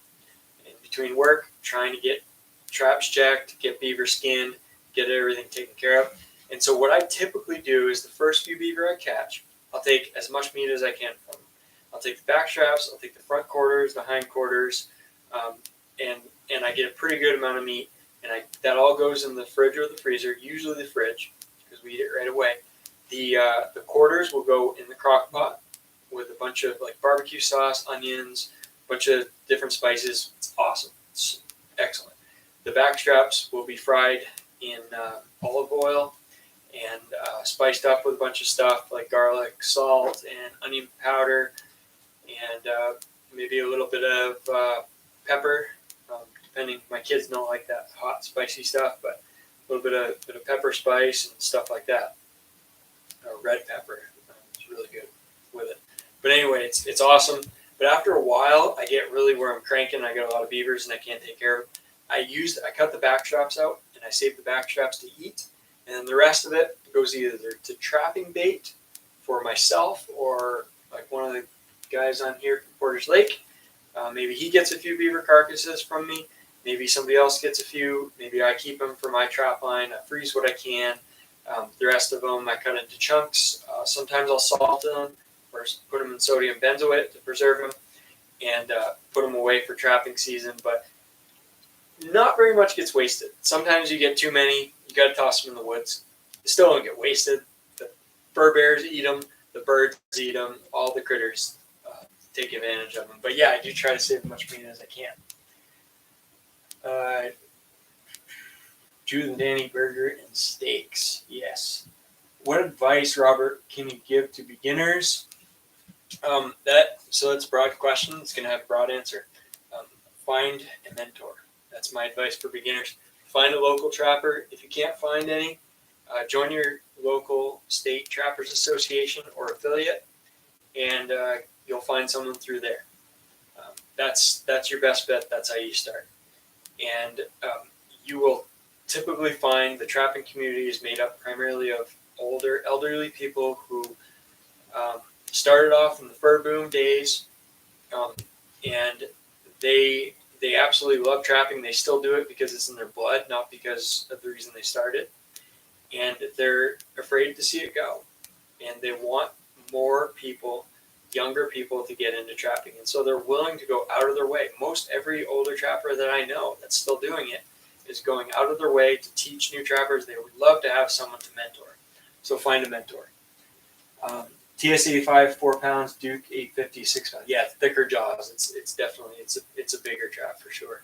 In between work, trying to get traps checked, get beaver skinned, get everything taken care of. And so what I typically do is the first few beaver I catch, I'll take as much meat as I can from them. I'll take the back straps, I'll take the front quarters, the hind quarters, and I get a pretty good amount of meat. And that all goes in the fridge or the freezer, usually the fridge, because we eat it right away. The quarters will go in the crock pot with a bunch of like barbecue sauce, onions, a bunch of different spices. It's awesome. It's excellent. The back straps will be fried in olive oil and spiced up with a bunch of stuff like garlic, salt, and onion powder, and maybe a little bit of pepper. Depending, my kids don't like that hot, spicy stuff, but a little bit of pepper spice and stuff like that. Red pepper, it's really good with it. But anyway, it's awesome. But after a while, I get really where I'm cranking. I get a lot of beavers and I can't take care of them. I cut the back straps out and I save the back straps to eat, and then the rest of it goes either to trapping bait for myself or like one of the guys on here from Porter's Lake. Maybe he gets a few beaver carcasses from me. Maybe somebody else gets a few. Maybe I keep them for my trap line. I freeze what I can. The rest of them I cut into chunks. Sometimes I'll salt them or put them in sodium benzoate to preserve them and put them away for trapping season. But not very much gets wasted. Sometimes you get too many. You got to toss them in the woods. They still don't get wasted. The fur bears eat them. The birds eat them. All the critters take advantage of them. But yeah, I do try to save as much meat as I can. Judith and Danny burger and steaks. Yes. What advice, Robert, can you give to beginners? So that's a broad question. It's going to have a broad answer. Find a mentor. That's my advice for beginners. Find a local trapper. If you can't find any, join your local state trappers association or affiliate, and you'll find someone through there. That's your best bet. That's how you start. And you will typically find the trapping community is made up primarily of elderly people who started off in the fur boom days, and they absolutely love trapping. They still do it because it's in their blood, not because of the reason they started. And they're afraid to see it go, and they want more people, younger people, to get into trapping, and so they're willing to go out of their way. Most every older trapper that I know that's still doing it is going out of their way to teach new trappers. They would love to have someone to mentor, so find a mentor. TS 85, 4 pounds, Duke 850, 6 pounds. Yeah, thicker jaws. It's definitely it's a bigger trap for sure.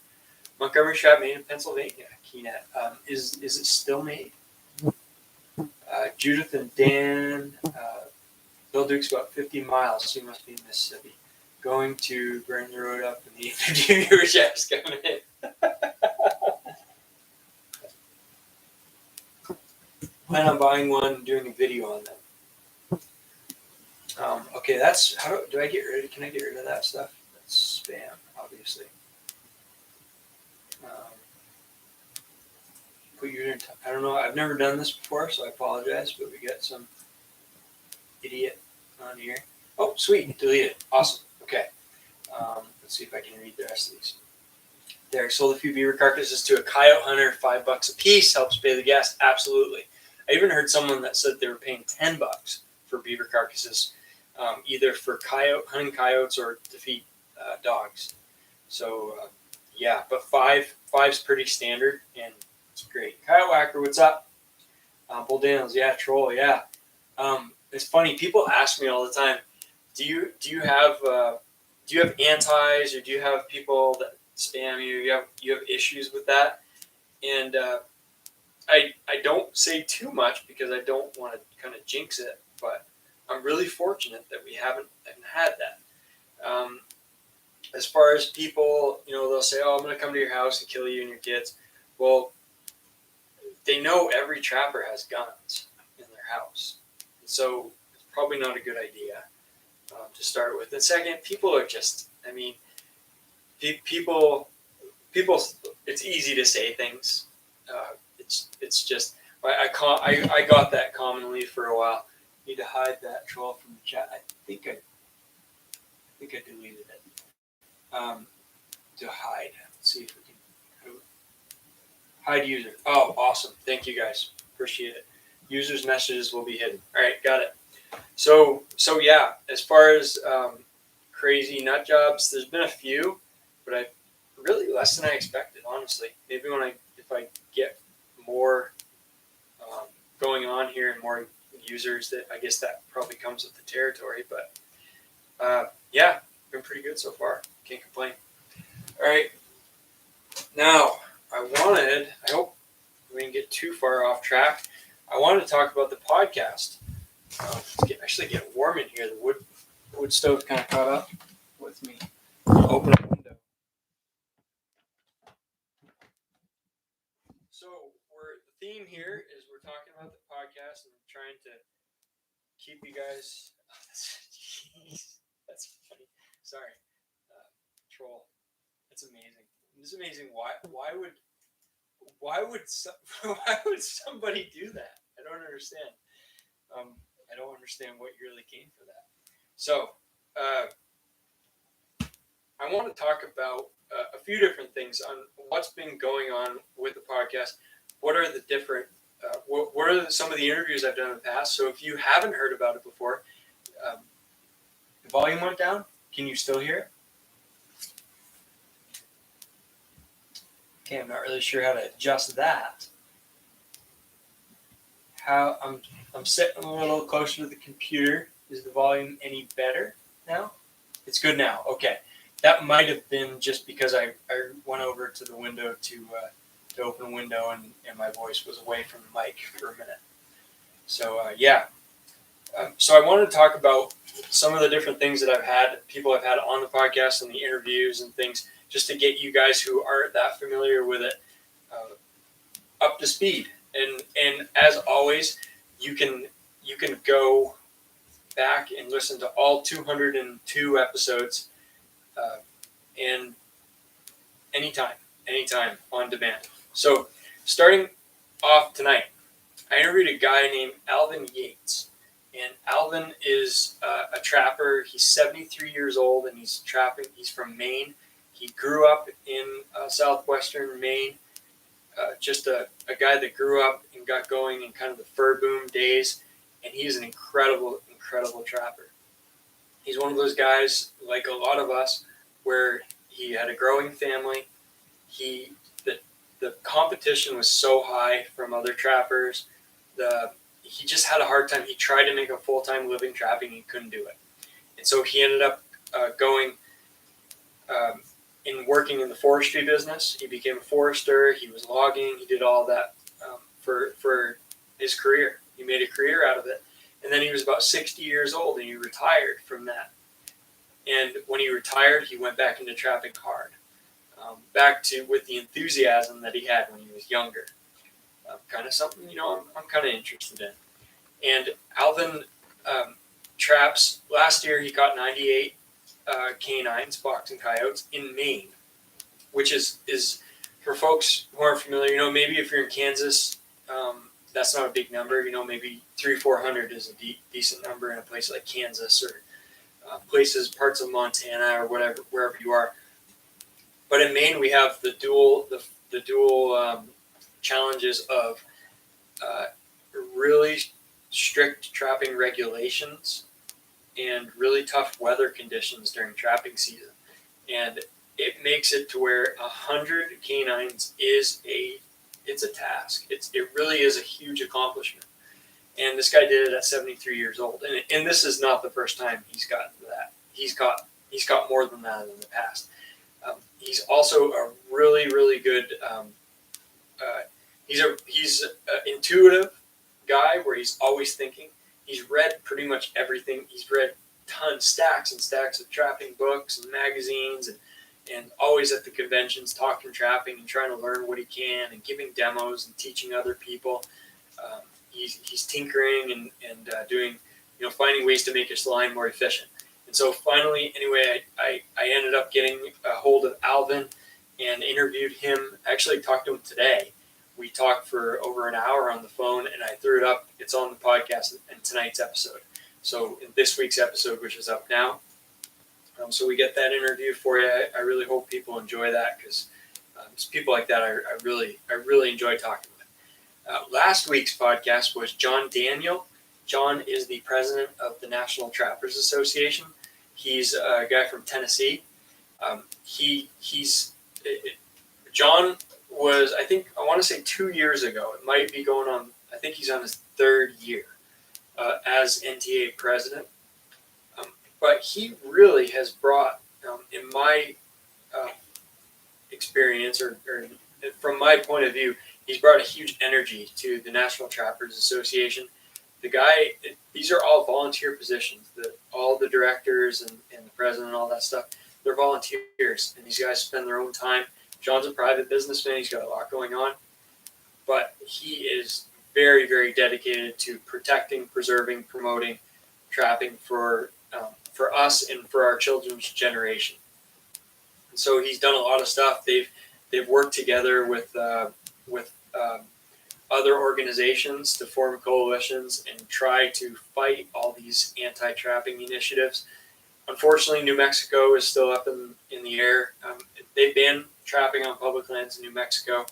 Montgomery trap made in Pennsylvania. Keenat. Is it still made? Judith and Dan. Bill Duke's about 50 miles, so he must be in Mississippi. Going to burn the road up in the 850 viewer shafts coming in. Plan on buying one and doing a video on them. Okay, that's how do I get rid of? Can I get rid of that stuff? That's spam, obviously. Put you in. I don't know. I've never done this before, so I apologize. But we got some idiot on here. Oh, sweet, delete it. Awesome. Okay. Let's see if I can read the rest of these. Derek sold a few beaver carcasses to a coyote hunter. $5 a piece helps pay the gas. Absolutely. I even heard someone that said they were paying $10 for beaver carcasses, either for hunting coyotes or to feed dogs. So but five's pretty standard, and it's great. Coyote whacker, what's up? Bull Daniels, troll, it's funny. People ask me all the time, do you have antis, or do you have people that spam you? You have issues with that? And I don't say too much because I don't want to kind of jinx it, but I'm really fortunate that we haven't had that. As far as people, they'll say, "Oh, I'm going to come to your house and kill you and your kids." Well, they know every trapper has guns in their house, and so it's probably not a good idea to start with. And second, people are just, people. It's easy to say things. It's just I got that commonly for a while. Need to hide that troll from the chat. I think I deleted it. To hide. Let's see if we can hide user. Oh, awesome! Thank you guys. Appreciate it. Users' messages will be hidden. All right, got it. So yeah. As far as crazy nut jobs, there's been a few, but really less than I expected. Honestly, maybe if I get more going on here and more users, that I guess that probably comes with the territory. But been pretty good so far. Can't complain. All right. Now, I hope we didn't get too far off track. I wanted to talk about the podcast. It's get warm in here. The wood stove kind of caught up with me. Open a window. So the theme here is we're talking about the podcast and trying to keep you guys. That's funny. Sorry. Troll. It's amazing. It's amazing. Why would somebody do that? I don't understand. I don't understand what you really came for that. So I want to talk about a few different things on what's been going on with the podcast. What are the different? What are some of the interviews I've done in the past? So if you haven't heard about it before, the volume went down. Can you still hear it? Okay, I'm not really sure how to adjust that. I'm sitting a little closer to the computer. Is the volume any better now? It's good now. Okay, that might have been just because I went over to the window to open a window and my voice was away from the mic for a minute. So so I wanted to talk about some of the different things that people I've had on the podcast and the interviews and things, just to get you guys who aren't that familiar with it up to speed. And as always, you can go back and listen to all 202 episodes and anytime on demand. So starting off tonight, I interviewed a guy named Alvin Yates. And Alvin is a trapper. He's 73 years old and he's trapping. He's from Maine. He grew up in southwestern Maine. Just a guy that grew up and got going in kind of the fur boom days. And he's an incredible trapper. He's one of those guys, like a lot of us, where he had a growing family. The competition was so high from other trappers. He just had a hard time. He tried to make a full-time living trapping and he couldn't do it. And so he ended up going in working in the forestry business. He became a forester. He was logging. He did all that for his career. He made a career out of it. And then he was about 60 years old and he retired from that. And when he retired, he went back into trapping hard, with the enthusiasm that he had when he was younger. Kind of something, I'm kind of interested in. And Alvin traps. Last year, he caught 98 canines, boxing coyotes in Maine, which is for folks who aren't familiar. Maybe if you're in Kansas, that's not a big number. Maybe 300-400 is a decent number in a place like Kansas or parts of Montana or wherever you are. But in Maine, we have the dual challenges of really strict trapping regulations and really tough weather conditions during trapping season. And it makes it to where 100 canines it's a task. It really is a huge accomplishment. And this guy did it at 73 years old. And this is not the first time he's gotten to that. He's got more than that in the past. He's also a really, really good. He's an intuitive guy where he's always thinking. He's read pretty much everything. He's read stacks and stacks of trapping books and magazines, and always at the conventions talking trapping and trying to learn what he can and giving demos and teaching other people. He's tinkering and doing, finding ways to make his line more efficient. And so finally, anyway, I ended up getting a hold of Alvin and interviewed him. I actually talked to him today. We talked for over an hour on the phone, and I threw it up. It's on the podcast in tonight's episode. So in this week's episode, which is up now. So we get that interview for you. I really hope people enjoy that, because it's people like that I really enjoy talking with. Last week's podcast was John Daniel. John is the president of the National Trappers Association. He's a guy from Tennessee. John was, I want to say 2 years ago. It might be going on, I think he's on his third year as NTA president. But he really has brought, in my experience, or from my point of view, he's brought a huge energy to the National Trappers Association. The guy, these are all volunteer positions. All the directors and the president and all that stuff, they're volunteers. And these guys spend their own time. John's a private businessman. He's got a lot going on. But he is very, very dedicated to protecting, preserving, promoting trapping for us and for our children's generation. And so he's done a lot of stuff. They've worked together with other organizations to form coalitions and try to fight all these anti-trapping initiatives. Unfortunately, New Mexico is still up in the air. They banned trapping on public lands in New Mexico.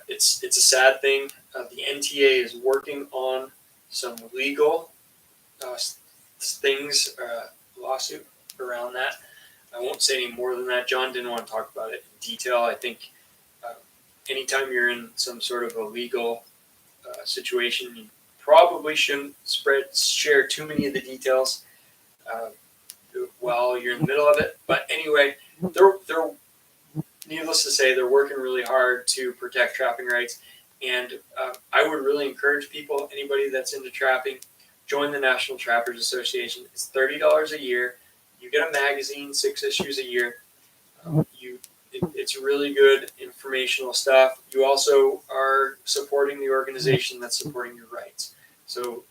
It's a sad thing. The NTA is working on some legal things, lawsuit around that. I won't say any more than that. John didn't want to talk about it in detail. I think anytime you're in some sort of a legal situation, you probably shouldn't share too many of the details while you're in the middle of it. But anyway, they're needless to say, they're working really hard to protect trapping rights. And I would really encourage people, anybody that's into trapping, join the National Trappers Association. It's $30 a year. You get a magazine, 6 issues a year. It's really good informational stuff. You also are supporting the organization that's supporting your rights. So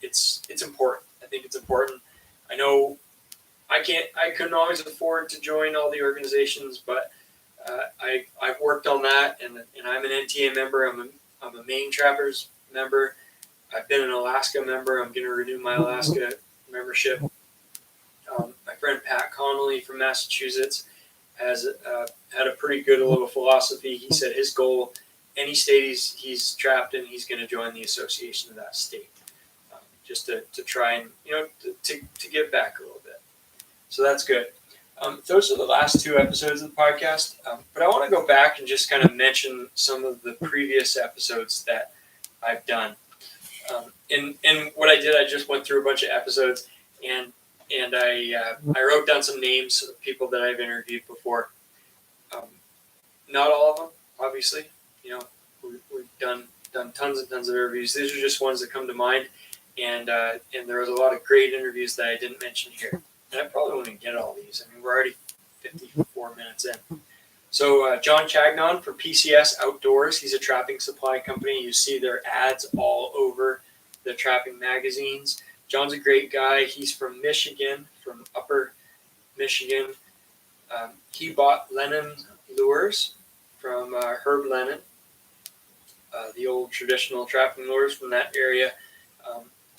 it's important. I think it's important. I know I couldn't always afford to join all the organizations, but I've worked on that, and I'm an NTA member. I'm a Maine Trappers member. I've been an Alaska member. I'm going to renew my Alaska membership. My friend Pat Connolly from Massachusetts has had a pretty good little philosophy. He said his goal, any state he's trapped in, he's going to join the association of that state, just to try and to give back a little bit. So that's good. Those are the last 2 episodes of the podcast, but I want to go back and just kind of mention some of the previous episodes that I've done. And what I did, I just went through a bunch of episodes, and I wrote down some names of people that I've interviewed before. Not all of them, obviously. We've done tons and tons of interviews. These are just ones that come to mind, and there was a lot of great interviews that I didn't mention here. And I probably wouldn't get all these. I mean, we're already 54 minutes in. So John Chagnon for PCS Outdoors. He's a trapping supply company. You see their ads all over the trapping magazines. John's a great guy. He's from Michigan, from Upper Michigan. He bought Lennon lures from Herb Lennon, the old traditional trapping lures from that area.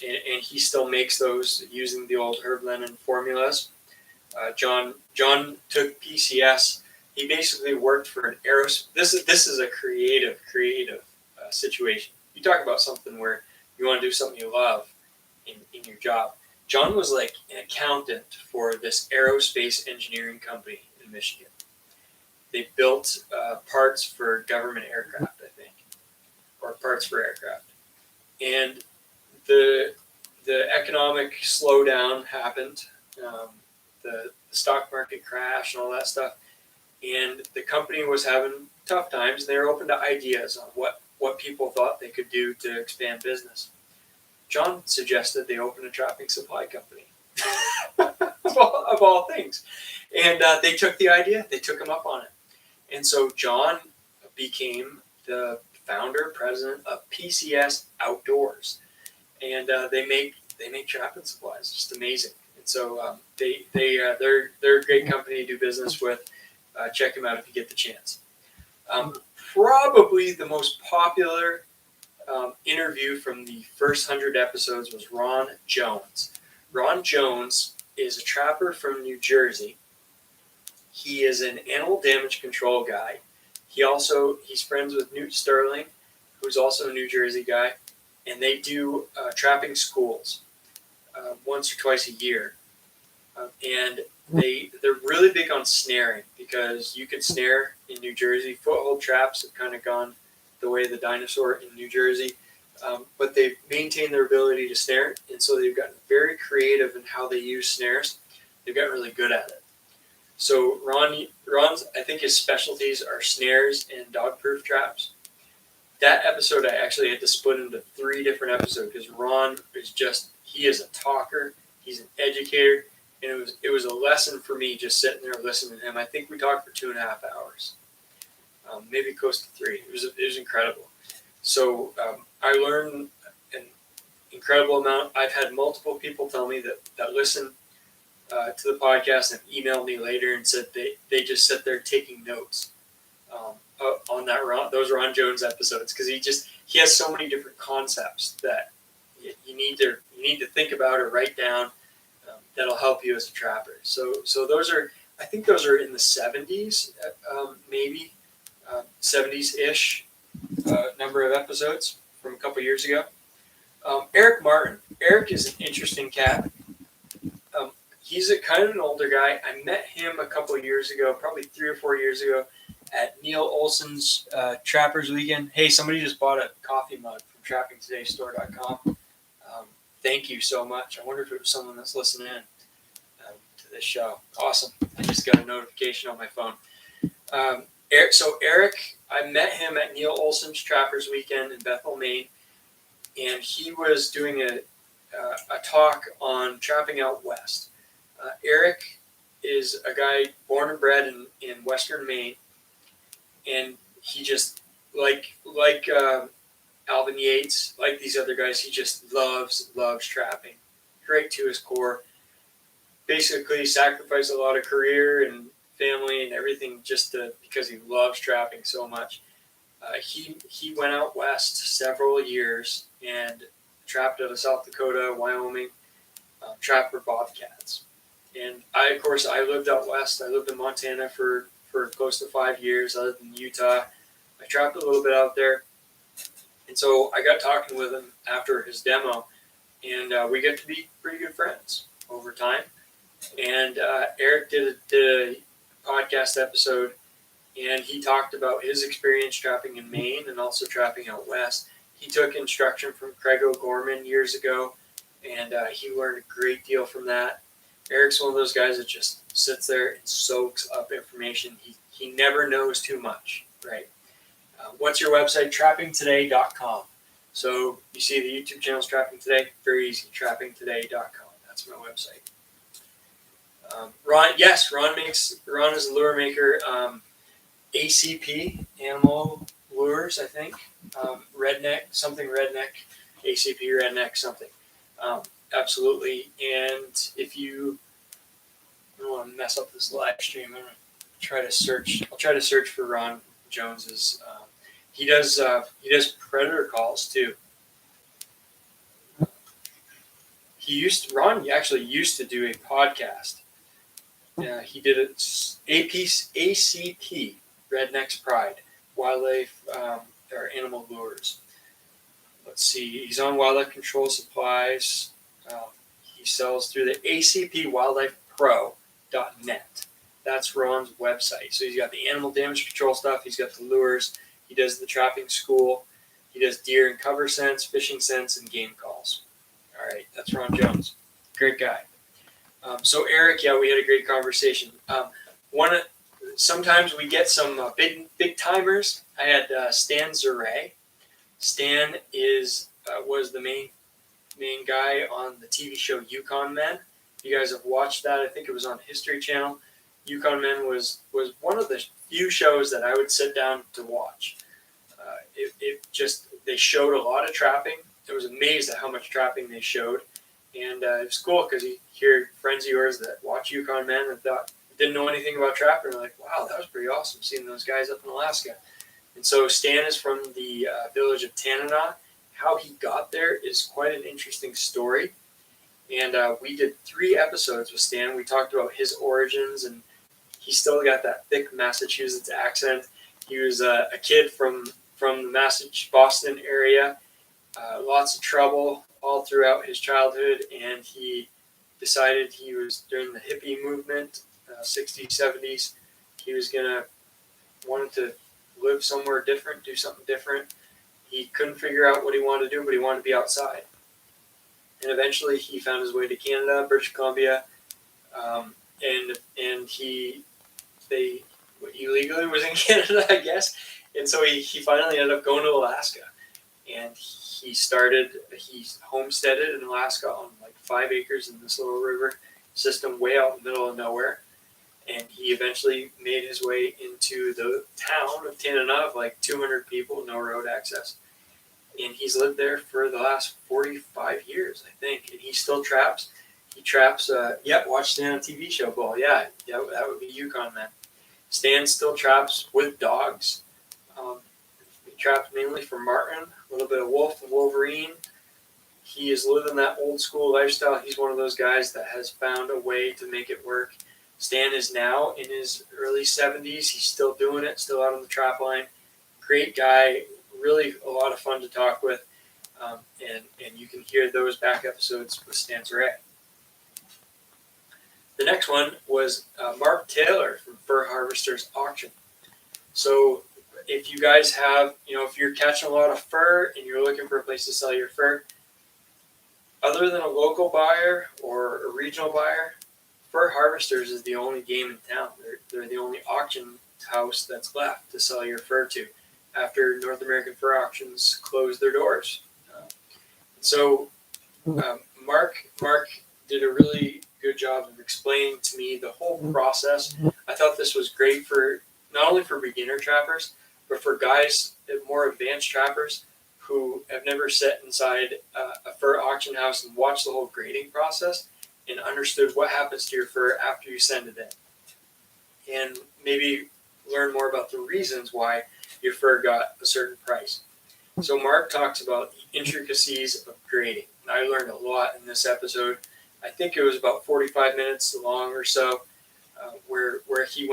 And he still makes those using the old Herb Lennon formulas. John took PCS. He basically worked for an aerospace. This is a creative situation. You talk about something where You want to do something you love in your job. John was like an accountant for this aerospace engineering company in Michigan. They built parts for government aircraft, I think, or parts for aircraft. And the economic slowdown happened. The stock market crash and all that stuff. And the company was having tough times. They were open to ideas on what people thought they could do to expand business. John suggested they open a trapping supply company, of all things. And they took the idea. They took him up on it. And so John became the founder, president of PCS Outdoors. And they make trapping supplies. Just amazing. And so they're a great company to do business with. Check them out if you get the chance. Probably the most popular interview from the first 100 episodes was Ron Jones. Ron Jones is a trapper from New Jersey. He is an animal damage control guy. He's friends with Newt Sterling, who's also a New Jersey guy, and they do trapping schools once or twice a year. And they're really big on snaring because you can snare in New Jersey. Foothold traps have kind of gone the way of the dinosaur in New Jersey, but they've maintained their ability to snare, and so they've gotten very creative in how they use snares. They've gotten really good at it. So Ron's, I think his specialties are snares and dog-proof traps. That episode I actually had to split into 3 different episodes because Ron he is a talker, he's an educator, and it was a lesson for me just sitting there listening to him. I think we talked for 2.5 hours, maybe close to 3. It was incredible. So I learned an incredible amount. I've had multiple people tell me that listen to the podcast and emailed me later and said they just sit there taking notes on those Ron Jones episodes because he has so many different concepts that you need to think about or write down. That'll help you as a trapper. So I think those are in the 70s, maybe 70s-ish number of episodes from a couple years ago. Eric Martin. Eric is an interesting cat. He's a kind of an older guy. I met him a couple of years ago, probably 3 or 4 years ago, at Neil Olson's Trappers Weekend. Hey, somebody just bought a coffee mug from trappingtodaystore.com. Thank you so much. I wonder if it was someone that's listening in to this show. Awesome. I just got a notification on my phone. Eric, I met him at Neil Olson's Trappers Weekend in Bethel, Maine, and he was doing a talk on trapping out west. Eric is a guy born and bred in Western Maine, and he just like Alvin Yates, like these other guys, he just loves trapping. Great to his core. Basically sacrificed a lot of career and family and everything because he loves trapping so much. He went out west several years and trapped out of South Dakota, Wyoming, trapped for bobcats. And I lived out west. I lived in Montana for close to 5 years. I lived in Utah. I trapped a little bit out there. And so I got talking with him after his demo, and we got to be pretty good friends over time. And Eric did a podcast episode, and he talked about his experience trapping in Maine and also trapping out west. He took instruction from Craig O'Gorman years ago, and he learned a great deal from that. Eric's one of those guys that just sits there and soaks up information. He never knows too much, right? What's your website? Trappingtoday.com. So you see the YouTube channel's Trapping Today. Very easy. Trappingtoday.com. That's my website. Ron is a lure maker. ACP, Animal Lures, I think. Redneck, ACP Redneck, something. Absolutely. And if you don't want to mess up this live stream, I'm going to try to search. I'll try to search for Ron Jones's. He does predator calls too. Ron actually used to do a podcast. He did it. ACP, Redneck's Pride, Wildlife or Animal Lures. let's see, he's on Wildlife Control Supplies. He sells through the acpwildlifepro.net. That's Ron's website. So he's got the animal damage control stuff. He's got the lures. He does the trapping school. He does deer and cover scents, fishing scents, and game calls. All right, that's Ron Jones. Great guy. So Eric, yeah, we had a great conversation. Sometimes we get some big timers. I had Stan Zuray. Stan was the main guy on the TV show Yukon Men. You guys have watched that. I think it was on History Channel. Yukon Men was one of the few shows that I would sit down to watch. They showed a lot of trapping. I was amazed at how much trapping they showed. And it was cool because you hear friends of yours that watch Yukon Men and didn't know anything about trapping. They're like, wow, that was pretty awesome seeing those guys up in Alaska. And so Stan is from the village of Tanana. How he got there is quite an interesting story. And we did 3 episodes with Stan. We talked about his origins, and he still got that thick Massachusetts accent. He was a kid from the Boston area, lots of trouble all throughout his childhood, and he decided he was during the hippie movement, 60s, 70s. He was wanted to live somewhere different, do something different. He couldn't figure out what he wanted to do, but he wanted to be outside. And eventually he found his way to Canada, British Columbia, and he illegally was in Canada, I guess. And so he finally ended up going to Alaska. And he homesteaded in Alaska on like 5 acres in this little river system way out in the middle of nowhere. And he eventually made his way into the town of Tanana of like 200 people, no road access. And he's lived there for the last 45 years, I think. And he still traps. He traps, watch Stan on TV show, Boyle. Yeah, that would be Yukon Men. Stan still traps with dogs. He traps mainly for marten, a little bit of wolf and wolverine. He is living that old school lifestyle. He's one of those guys that has found a way to make it work. Stan is now in his early 70s. He's still doing it, still out on the trap line. Great guy, really a lot of fun to talk with. And you can hear those back episodes with Stan Zuray. The next one was Mark Taylor from Fur Harvesters Auction. So if you guys have, if you're catching a lot of fur and you're looking for a place to sell your fur, other than a local buyer or a regional buyer, Fur Harvesters is the only game in town. They're the only auction house that's left to sell your fur to after North American Fur Auctions closed their doors. Mark did a really good job of explaining to me the whole process. I thought this was great for not only for beginner trappers, but for guys, more advanced trappers who have never sat inside a fur auction house and watched the whole grading process and understood what happens to your fur after you send it in. And maybe learn more about the reasons why your fur got a certain price. So Mark talks about the intricacies of grading. And I learned a lot in this episode. I think it was about 45 minutes long or so, where he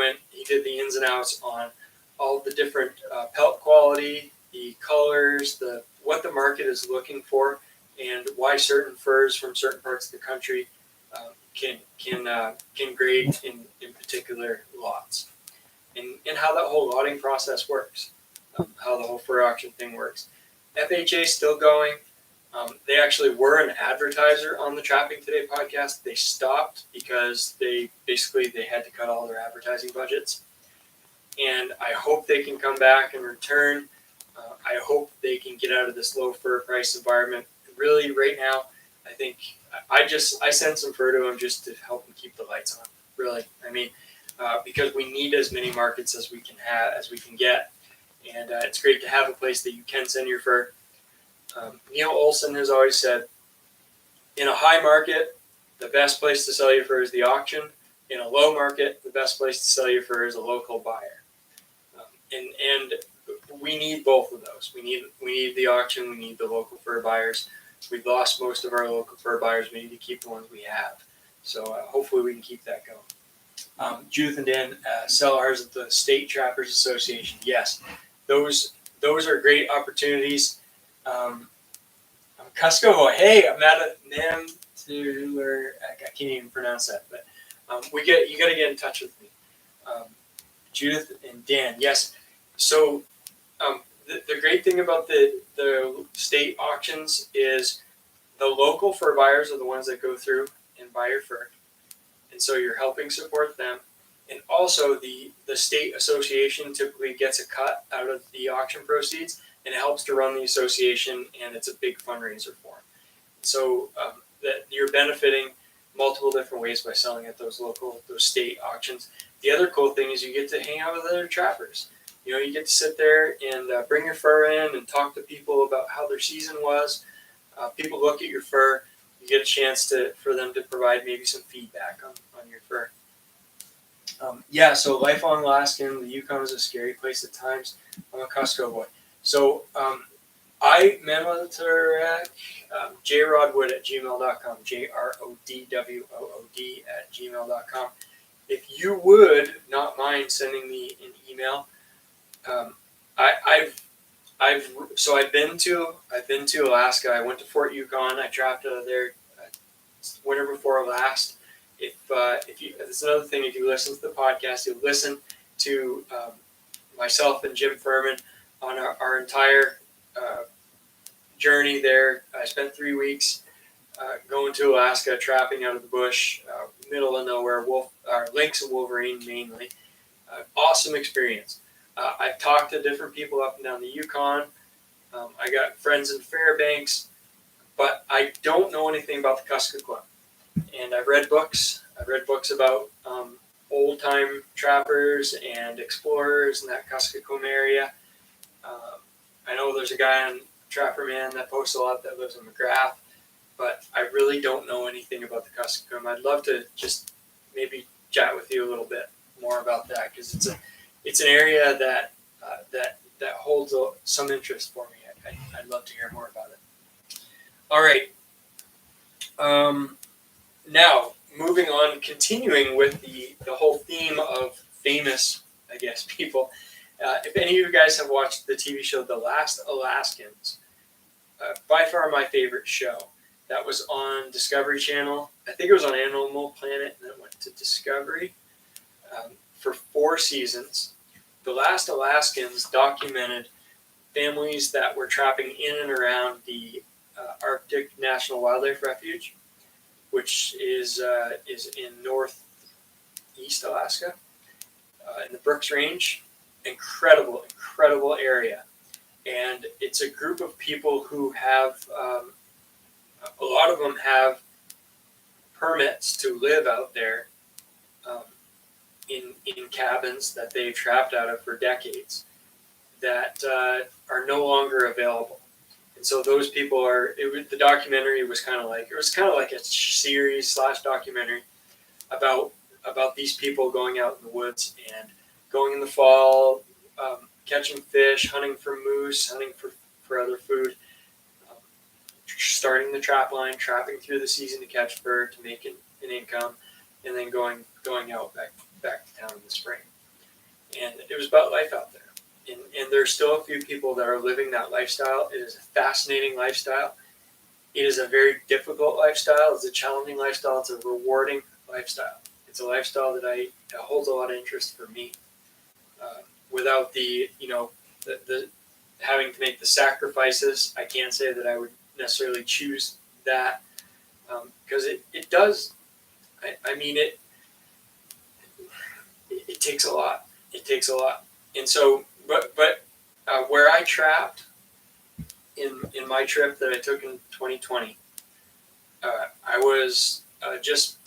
did the ins and outs on all the different pelt quality, the colors, what the market is looking for, and why certain furs from certain parts of the country can grade in particular lots, and how that whole lotting process works, how the whole fur auction thing works. FHA is still going. They actually were an advertiser on the Trapping Today podcast. They stopped because they had to cut all their advertising budgets. And I hope they can come back and return. I hope they can get out of this low fur price environment. Really, right now, I think I sent some fur to them just to help them keep the lights on. Really, I mean, because we need as many markets as we can get, and it's great to have a place that you can send your fur. Neil Olson has always said, in a high market, the best place to sell your fur is the auction. In a low market, the best place to sell your fur is a local buyer. And we need both of those. We need the auction. We need the local fur buyers. We've lost most of our local fur buyers. We need to keep the ones we have. So hopefully we can keep that going. Judith and Dan sell ours at the State Trappers Association. Yes, those are great opportunities. Cusco, hey, I'm at a man to where I can't even pronounce that, but you got to get in touch with me. Judith and Dan, yes. So the great thing about the state auctions is the local fur buyers are the ones that go through and buy your fur. And so you're helping support them. And also the state association typically gets a cut out of the auction proceeds, and it helps to run the association, and it's a big fundraiser for them. So that you're benefiting multiple different ways by selling at those state auctions. The other cool thing is you get to hang out with other trappers. You know, you get to sit there and bring your fur in and talk to people about how their season was. People look at your fur. You get a chance for them to provide maybe some feedback on your fur. So lifelong Alaskan, the Yukon is a scary place at times. I'm a Cusco boy. So jrodwood@gmail.com, JRODWOOD@gmail.com. If you would not mind sending me an email, I've been to Alaska. I went to Fort Yukon. I trapped out of there winter before last. If it's another thing, if you listen to the podcast, you listen to myself and Jim Furman on our entire journey there. I spent 3 weeks going to Alaska, trapping out of the bush, middle of nowhere, lynx and wolverine mainly. Awesome experience. I've talked to different people up and down the Yukon. I got friends in Fairbanks, but I don't know anything about the Cusco Club. And I've read books. I've read books about old-time trappers and explorers in that Kuskokwim area. I know there's a guy on Trapper Man that posts a lot that lives in McGrath, but I really don't know anything about the Kuskokwim. I'd love to just maybe chat with you a little bit more about that, because it's an area that holds some interest for me. I'd love to hear more about it. All right. Now, moving on, continuing with the whole theme of famous, I guess, people. If any of you guys have watched the TV show The Last Alaskans, by far my favorite show. That was on Discovery Channel. I think it was on Animal Planet, and then it went to Discovery for 4 seasons. The Last Alaskans documented families that were trapping in and around the Arctic National Wildlife Refuge, which is in northeast Alaska, in the Brooks Range. Incredible area. And it's a group of people who have, a lot of them have permits to live out there in cabins that they've trapped out of for decades that are no longer available. And so those people the documentary was kind of like a series / documentary about these people going out in the woods and going in the fall, catching fish, hunting for moose, hunting for other food, starting the trap line, trapping through the season to catch fur to make an income, and then going out back to town in the spring. And it was about life out there. And there's still a few people that are living that lifestyle. It is a fascinating lifestyle. It is a very difficult lifestyle. It's a challenging lifestyle. It's a rewarding lifestyle. It's a lifestyle that holds a lot of interest for me. Without the having to make the sacrifices, I can't say that I would necessarily choose that, because it does. I mean, it takes a lot. It takes a lot. And so, but where I trapped in my trip that I took in 2020, I was just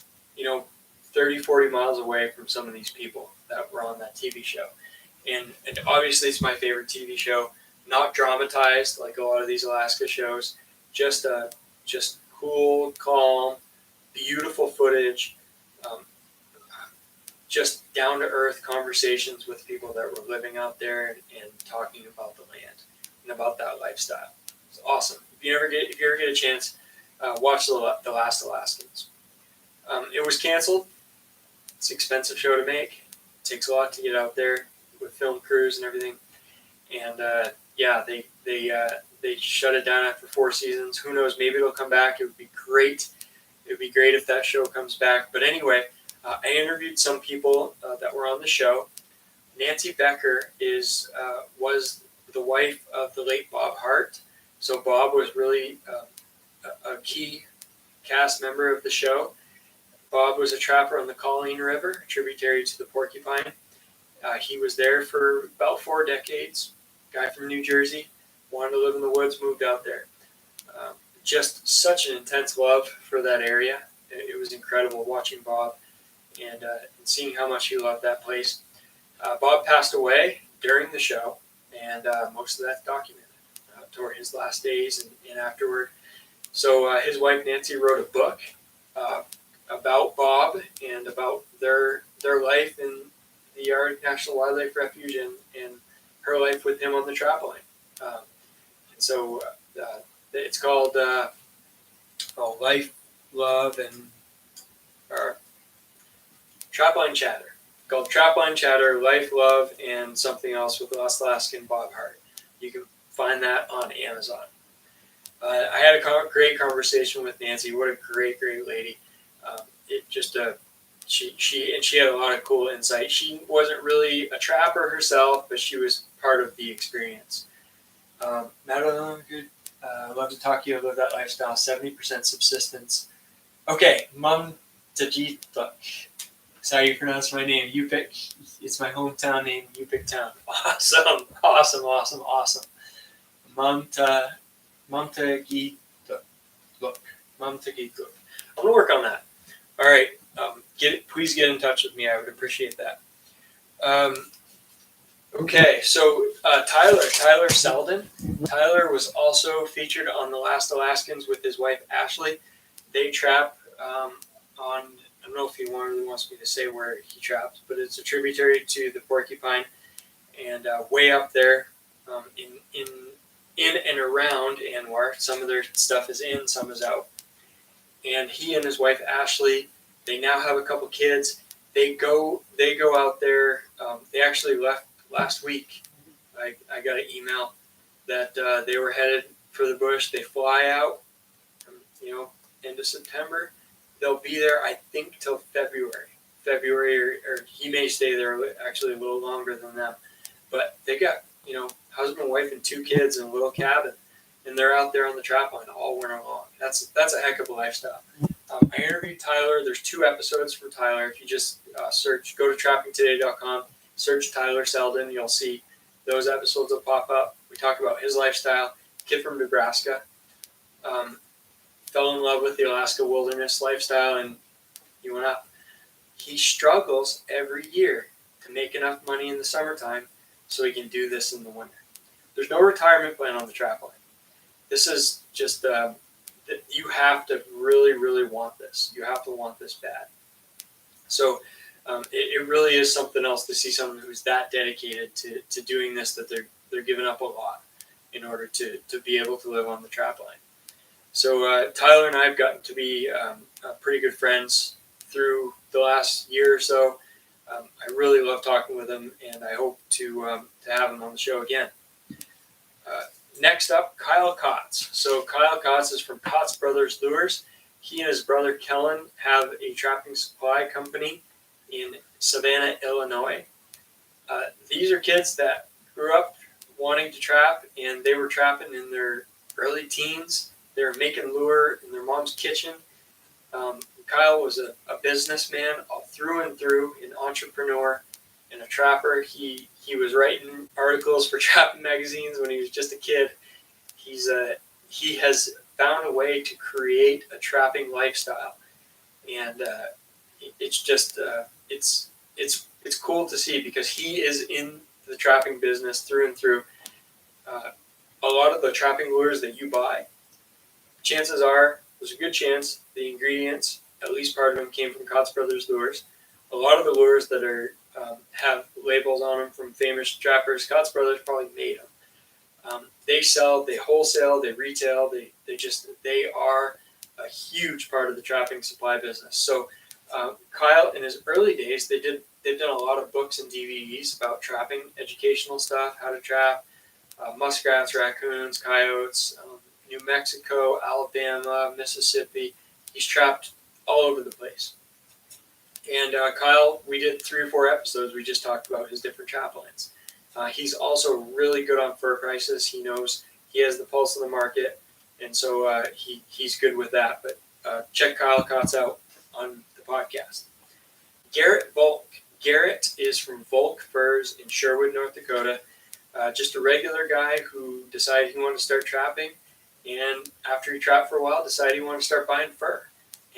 30, 40 miles away from some of these people that were on that TV show. And obviously it's my favorite TV show, not dramatized like a lot of these Alaska shows, just cool, calm, beautiful footage, just down-to-earth conversations with people that were living out there and talking about the land and about that lifestyle. It's awesome. If you ever get a chance, watch the Last Alaskans. It was canceled. It's an expensive show to make. It takes a lot to get out there with film crews and everything. And they shut it down after 4 seasons. Who knows? Maybe it'll come back. It would be great. It would be great if that show comes back. But anyway, I interviewed some people that were on the show. Nancy Becker was the wife of the late Bob Hart. So Bob was really a key cast member of the show. Bob was a trapper on the Colleen River, tributary to the Porcupine. He was there for about 4 decades. Guy from New Jersey, wanted to live in the woods, moved out there. Just such an intense love for that area. It was incredible watching Bob and seeing how much he loved that place. Bob passed away during the show, and most of that's documented toward his last days and afterward. So his wife Nancy wrote a book about Bob and about their life in the Yard National Wildlife Refuge and her life with him on the trap line. And so it's called Life, Love, and Trapline Chatter. Called Trapline Chatter, Life, Love, and something else with Last Alaskan Bob Hart. You can find that on Amazon. I had a great conversation with Nancy. What a great lady. She had a lot of cool insight. She wasn't really a trapper herself, but she was part of the experience. Madeline, good. Love to talk to you about that lifestyle. 70% subsistence. Okay, Mum Tajit. That's how you pronounce my name. Yupik. It's my hometown name, Yupik Town. Awesome. Mamtagit. Look. Mamtagit. I'm gonna work on that. All right. Please get in touch with me. I would appreciate that. Okay, so Tyler Selden. Tyler was also featured on The Last Alaskans with his wife Ashley. They trap on, I don't know if he really wants me to say where he traps, but it's a tributary to the Porcupine, and way up there in and around Anwar. Some of their stuff is in, some is out. And he and his wife Ashley, they now have a couple kids. They go out there. They actually left last week. I got an email that they were headed for the bush. They fly out, end of September. They'll be there, I think, till February, or he may stay there actually a little longer than that. But they got, husband, wife, and 2 kids in a little cabin, and they're out there on the trap line all winter long. That's a heck of a lifestyle. I interviewed Tyler. There's 2 episodes from Tyler. If you just go to trappingtoday.com, search Tyler Selden, you'll see those episodes will pop up. We talk about his lifestyle. Kid from Nebraska. Fell in love with the Alaska wilderness lifestyle, and he went up. He struggles every year to make enough money in the summertime so he can do this in the winter. There's no retirement plan on the trap line. This is just that you have to really want this. You have to want this bad. So it really is something else to see someone who's that dedicated to doing this, that they're giving up a lot in order to be able to live on the trap line. So Tyler and I have gotten to be pretty good friends through the last year or so. I really love talking with him, and I hope to have him on the show again. Next up, Kyle Cotts. So Kyle Cotts is from Cotts Brothers Lures. He and his brother Kellen have a trapping supply company in Savannah, Illinois. These are kids that grew up wanting to trap, and they were trapping in their early teens. They were making lure in their mom's kitchen. Kyle was a businessman through and through, an entrepreneur and a trapper. He was writing articles for trapping magazines when he was just a kid. He has found a way to create a trapping lifestyle, and it's just it's cool to see, because he is in the trapping business through and through. A lot of the trapping lures that you buy, chances are, there's a good chance the ingredients, at least part of them, came from Cotts Brothers Lures. A lot of the lures that are have labels on them from famous trappers, Cotts Brothers probably made them. They sell, they wholesale, they retail, they are a huge part of the trapping supply business. So Kyle, in his early days, they've done a lot of books and DVDs about trapping, educational stuff, how to trap. muskrats, raccoons, coyotes, New Mexico, Alabama, Mississippi. He's trapped all over the place. And Kyle, we did 3 or 4 episodes. We just talked about his different trap lines. He's also really good on fur prices. He knows he has the pulse of the market, and so he's good with that. But check Kyle Cotts out on the podcast. Garrett Bulk. Garrett is from Volk Furs in Sherwood, North Dakota. Just a regular guy who decided he wanted to start trapping, and after he trapped for a while, decided he wanted to start buying fur.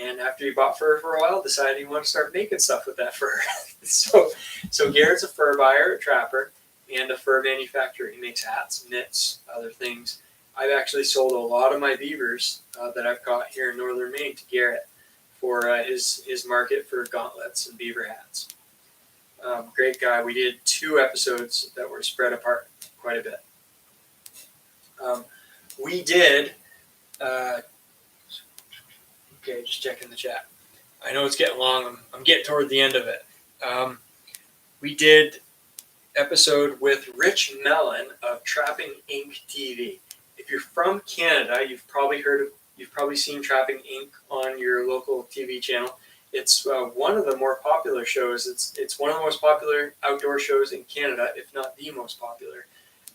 And after he bought fur for a while, decided he wanted to start making stuff with that fur. So Garrett's a fur buyer, a trapper, and a fur manufacturer. He makes hats, mitts, other things. I've actually sold a lot of my beavers that I've caught here in northern Maine to Garrett for his market for gauntlets and beaver hats. Great guy. We did 2 episodes that were spread apart quite a bit. We did... Okay, just checking the chat. I know it's getting long. I'm getting toward the end of it. We did episode with Rich Mellon of Trapping Inc. TV. If you're from Canada, you've probably seen Trapping Inc. on your local TV channel. It's one of the more popular shows. It's one of the most popular outdoor shows in Canada, if not the most popular.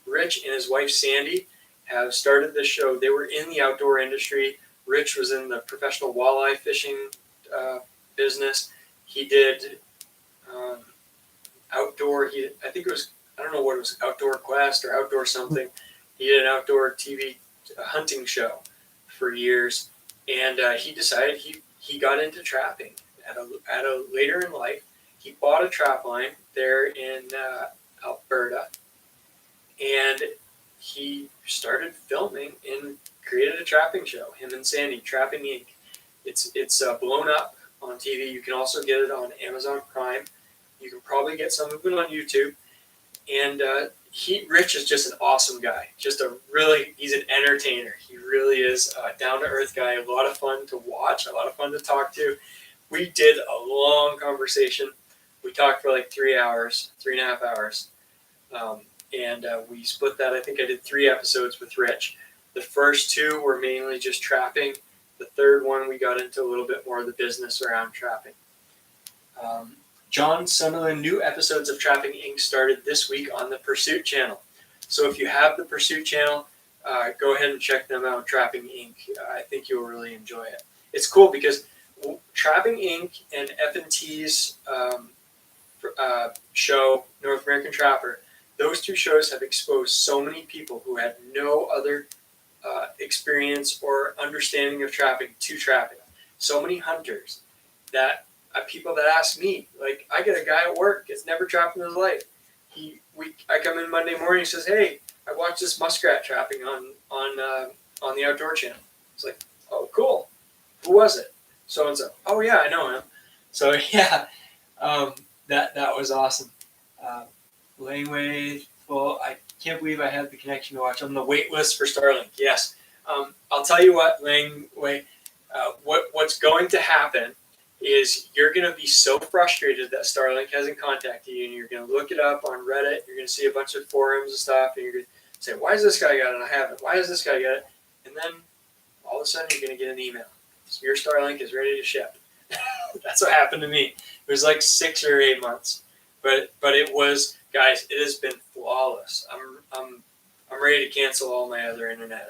Rich and his wife Sandy have started this show. They were in the outdoor industry. Rich was in the professional walleye fishing business. He did outdoor. I think it was, I don't know what it was, Outdoor Quest or Outdoor something. He did an outdoor TV hunting show for years, and he decided he got into trapping at a later in life. He bought a trap line there in Alberta, and he started filming and created a trapping show, him and Sandy, Trapping Inc. It's blown up on TV. You can also get it on Amazon Prime. You can probably get some of it on YouTube. And Rich is just an awesome guy. He's an entertainer. He really is a down-to-earth guy. A lot of fun to watch, a lot of fun to talk to. We did a long conversation. We talked for like 3.5 hours. And we split that. I think I did 3 episodes with Rich. The first 2 were mainly just trapping. The third one, we got into a little bit more of the business around trapping. John Sunderland, new episodes of Trapping Inc. started this week on the Pursuit channel. So if you have the Pursuit channel, go ahead and check them out, Trapping Inc. I think you'll really enjoy it. It's cool because Trapping Inc. and F&T's show, North American Trapper, those 2 shows have exposed so many people who had no other experience or understanding of trapping to trapping. So many hunters that people that ask me, like, I get a guy at work that's never trapped in his life. I come in Monday morning, he says, "Hey, I watched this muskrat trapping on the Outdoor channel." It's like, "Oh, cool. Who was it?" So and so. "Oh yeah, I know him." So yeah, that was awesome. Laneway, well, I can't believe I had the connection to watch on the wait list for Starlink. Yes. I'll tell you what, Laneway, what's going to happen is you're going to be so frustrated that Starlink hasn't contacted you, and you're going to look it up on Reddit. You're going to see a bunch of forums and stuff, and you're going to say, "Why has this guy got it and I haven't? Why has this guy got it?" And then all of a sudden you're going to get an email. So your Starlink is ready to ship. That's what happened to me. It was like 6 or 8 months, but it was, guys, it has been flawless. I'm ready to cancel all my other internet.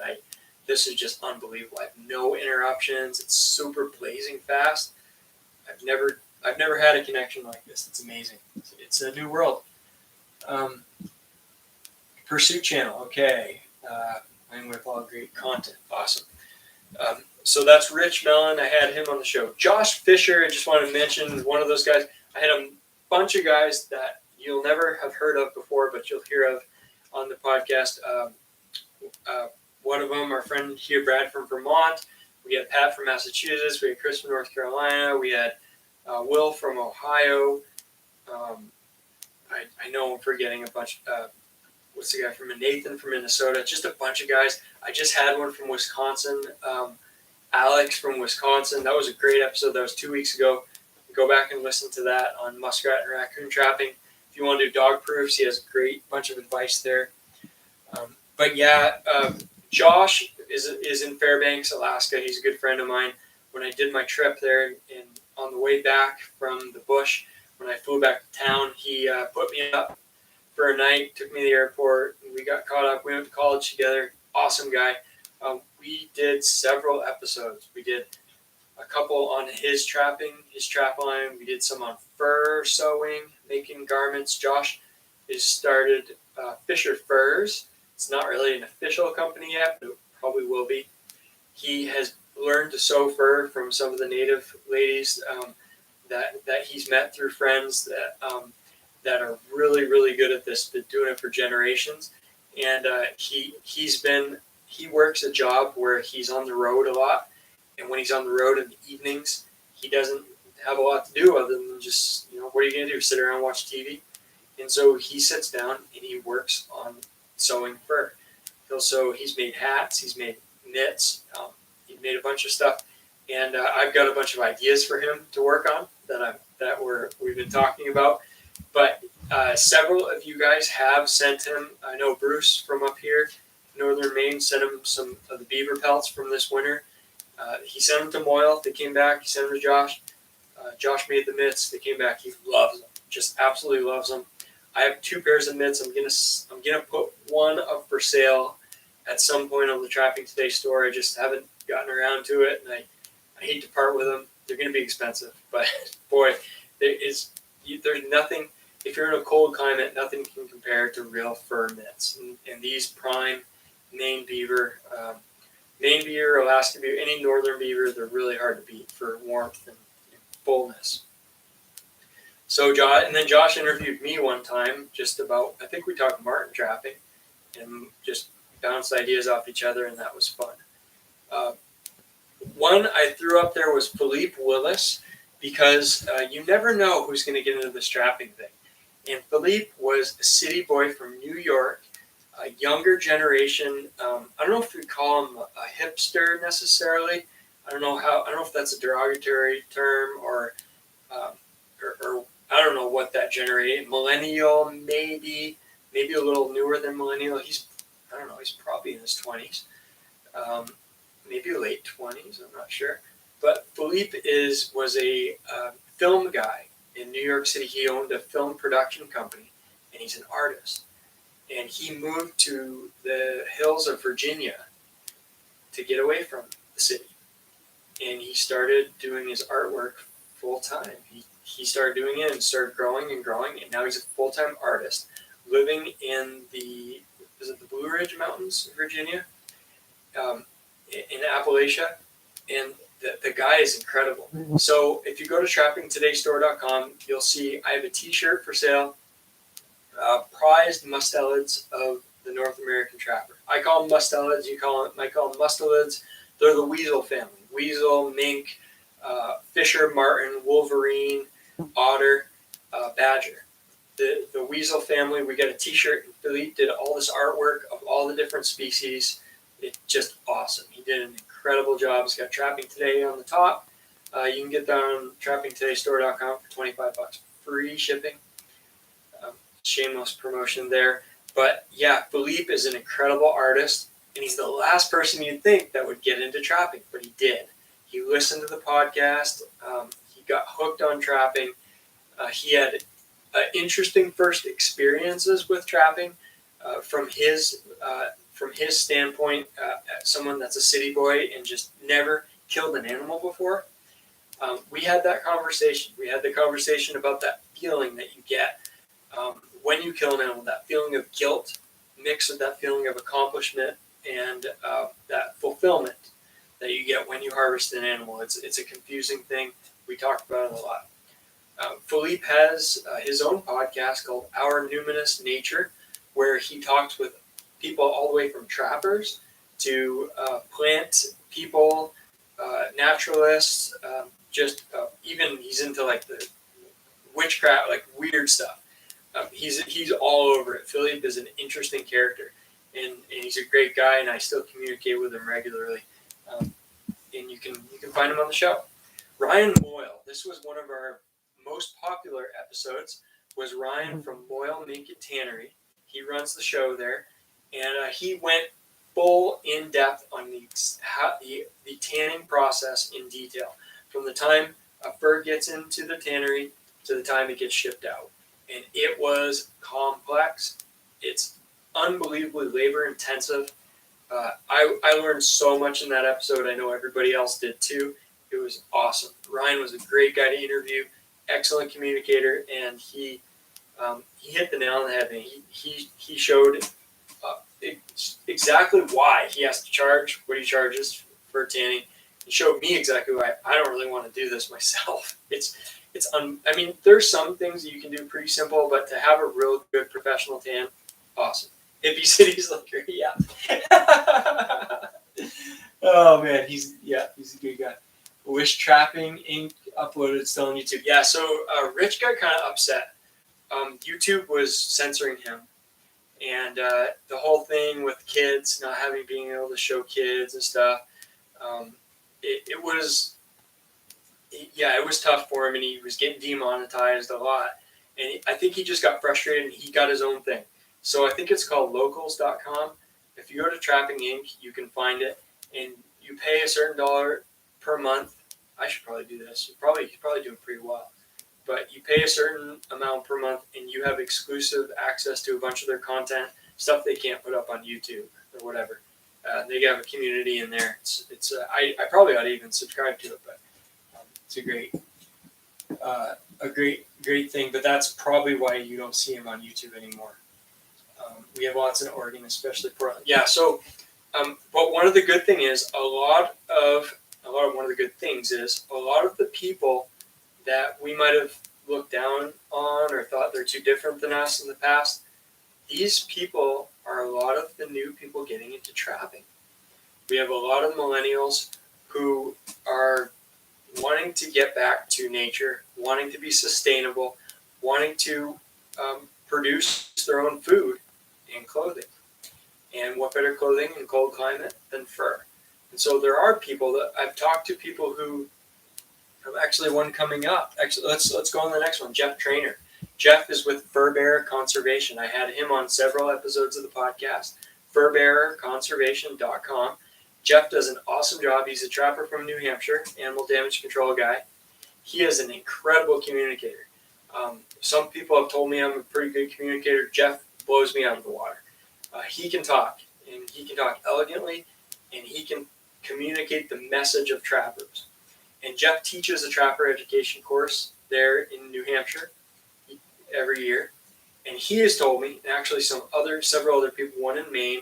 This is just unbelievable. I have no interruptions. It's super blazing fast. I've never had a connection like this. It's amazing. It's a new world. Pursuit channel. Okay. I'm with all great content. Awesome. So that's Rich Mellon. I had him on the show. Josh Fisher, I just wanted to mention one of those guys. I had a bunch of guys that you'll never have heard of before, but you'll hear of on the podcast. One of them, our friend here, Brad from Vermont. We had Pat from Massachusetts. We had Chris from North Carolina. We had Will from Ohio. I know I'm forgetting a bunch. What's the guy from Nathan from Minnesota? Just a bunch of guys. I just had one from Wisconsin. Alex from Wisconsin. That was a great episode. That was 2 weeks ago. Go back and listen to that on muskrat and raccoon trapping. If you want to do dog proofs, he has a great bunch of advice there. But yeah, Josh is in Fairbanks, Alaska. He's a good friend of mine. When I did my trip there, and on the way back from the bush, when I flew back to town, he put me up for a night, took me to the airport, and we got caught up. We went to college together. Awesome guy. We did several episodes. We did a couple on his trapping, his trap line. We did some on fur sewing, making garments. Josh has started Fisher Furs. It's not really an official company yet, but it probably will be. He has learned to sew fur from some of the native ladies that he's met through friends that are really, really good at this, been doing it for generations. And he works a job where he's on the road a lot. And when he's on the road in the evenings, he doesn't have a lot to do other than just, what are you going to do? Sit around and watch TV? And so he sits down and he works on sewing fur. He's made hats, he's made knits, he's made a bunch of stuff. And I've got a bunch of ideas for him to work on we've been talking about. But several of you guys have sent him. I know Bruce from up here, Northern Maine, sent him some of the beaver pelts from this winter. He sent them to Boyle. They came back. He sent them to Josh. Josh made the mitts. They came back. He loves them. Just absolutely loves them. I have 2 pairs of mitts. I'm gonna put one up for sale at some point on the Trapping Today store. I just haven't gotten around to it, and I hate to part with them. They're gonna be expensive, but boy, there's nothing. If you're in a cold climate, nothing can compare to real fur mitts. And these prime Maine beaver, Alaska beaver, any northern beaver, they're really hard to beat for warmth and fullness. So Josh interviewed me one time just about, I think we talked marten trapping and just bounced ideas off each other, and that was fun. One I threw up there was Philippe Willis, because you never know who's going to get into this trapping thing. And Philippe was a city boy from New York, a younger generation. I don't know if we call him a hipster necessarily. I don't know if that's a derogatory term or I don't know what that generation. Millennial, maybe a little newer than millennial. He's probably in his 20s, maybe late 20s. I'm not sure. But Philippe was a film guy in New York City. He owned a film production company, and he's an artist. And he moved to the hills of Virginia to get away from the city. And he started doing his artwork full time. He started doing it and started growing and growing. And now he's a full-time artist living in the Blue Ridge Mountains, Virginia, in Appalachia. And the guy is incredible. So if you go to trappingtodaystore.com, you'll see I have a t-shirt for sale. Prized mustelids of the North American trapper. I call them mustelids. I call them mustelids. They're the weasel family. Weasel, mink, fisher, marten, wolverine, otter, badger. The weasel family. We got a t-shirt, and Philippe did all this artwork of all the different species. It's just awesome. He did an incredible job. It's got Trapping Today on the top. You can get that on trappingtodaystore.com for $25. Free shipping. Shameless promotion there. But yeah, Philippe is an incredible artist, and he's the last person you'd think that would get into trapping, but he did. He listened to the podcast. He got hooked on trapping. He had interesting first experiences with trapping from his standpoint, someone that's a city boy and just never killed an animal before. We had that conversation. We had the conversation about that feeling that you get when you kill an animal, that feeling of guilt mixed with that feeling of accomplishment and that fulfillment that you get when you harvest an animal. It's a confusing thing. We talked about it a lot. Philippe has his own podcast called Our Numinous Nature, where he talks with people all the way from trappers to plant people, naturalists, even he's into like the witchcraft, like weird stuff. He's all over it. Philippe is an interesting character, and he's a great guy, and I still communicate with him regularly. And you can find him on the show. Ryan Boyle. This was one of our most popular episodes. Was Ryan from Boyle Make It Tannery. He runs the show there. and he went full in depth on the tanning process in detail, from the time a fur gets into the tannery to the time it gets shipped out. And it was complex. It's unbelievably labor intensive. I learned so much in that episode. I know everybody else did too. It was awesome. Ryan was a great guy to interview, excellent communicator, and he hit the nail on the head. And he showed exactly why he has to charge what he charges for tanning. He showed me exactly why I don't really want to do this myself. I mean, there's some things that you can do pretty simple, but to have a real good professional tan, awesome. Hippie City's like, yeah. Oh man, he's a good guy. Wish Trapping Inc. uploaded still on YouTube. Yeah, so Rich got kind of upset. YouTube was censoring him, and the whole thing with kids not being able to show kids and stuff. It was tough for him, and he was getting demonetized a lot. And I think he just got frustrated, and he got his own thing. So I think it's called locals.com. If you go to Trapping Inc., you can find it, and you pay a certain dollar per month. I should probably do this. He's probably doing pretty well. But you pay a certain amount per month, and you have exclusive access to a bunch of their content, stuff they can't put up on YouTube or whatever. They have a community in there. I probably ought to even subscribe to it, but it's a great thing. But that's probably why you don't see him on YouTube anymore. We have lots in Oregon, especially Portland. Yeah. So, but one of the good thing is a lot of the people that we might have looked down on or thought they're too different than us in the past, these people are a lot of the new people getting into trapping. We have a lot of millennials who are wanting to get back to nature, wanting to be sustainable, wanting to produce their own food and clothing. And what better clothing in cold climate than fur? And so there are people that I've talked to, people who have actually one coming up. Actually, let's go on the next one. Jeff Traynor. Jeff is with Fur Bearer Conservation. I had him on several episodes of the podcast. FurBearerConservation.com. Jeff does an awesome job. He's a trapper from New Hampshire, animal damage control guy. He is an incredible communicator. Some people have told me I'm a pretty good communicator. Jeff blows me out of the water. He can talk, and he can talk elegantly, and he can communicate the message of trappers. And Jeff teaches a trapper education course there in New Hampshire every year. And he has told me, and actually several other people, one in Maine,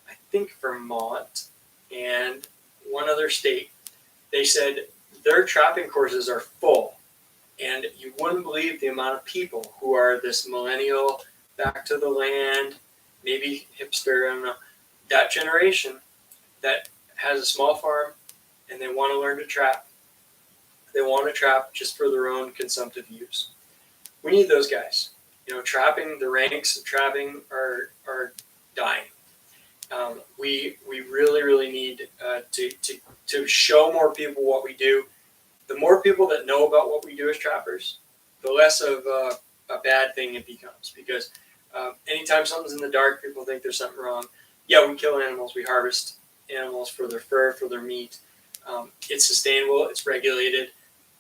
I think Vermont, and one other state, they said their trapping courses are full. And you wouldn't believe the amount of people who are this millennial, back to the land, maybe hipster, I don't know, that generation that has a small farm and they want to learn to trap. They want to trap just for their own consumptive use. We need those guys. The ranks of trapping are dying. We really, really need to show more people what we do. The more people that know about what we do as trappers, the less of a bad thing it becomes. Because anytime something's in the dark, people think there's something wrong. Yeah, we kill animals. We harvest animals for their fur, for their meat. It's sustainable. It's regulated.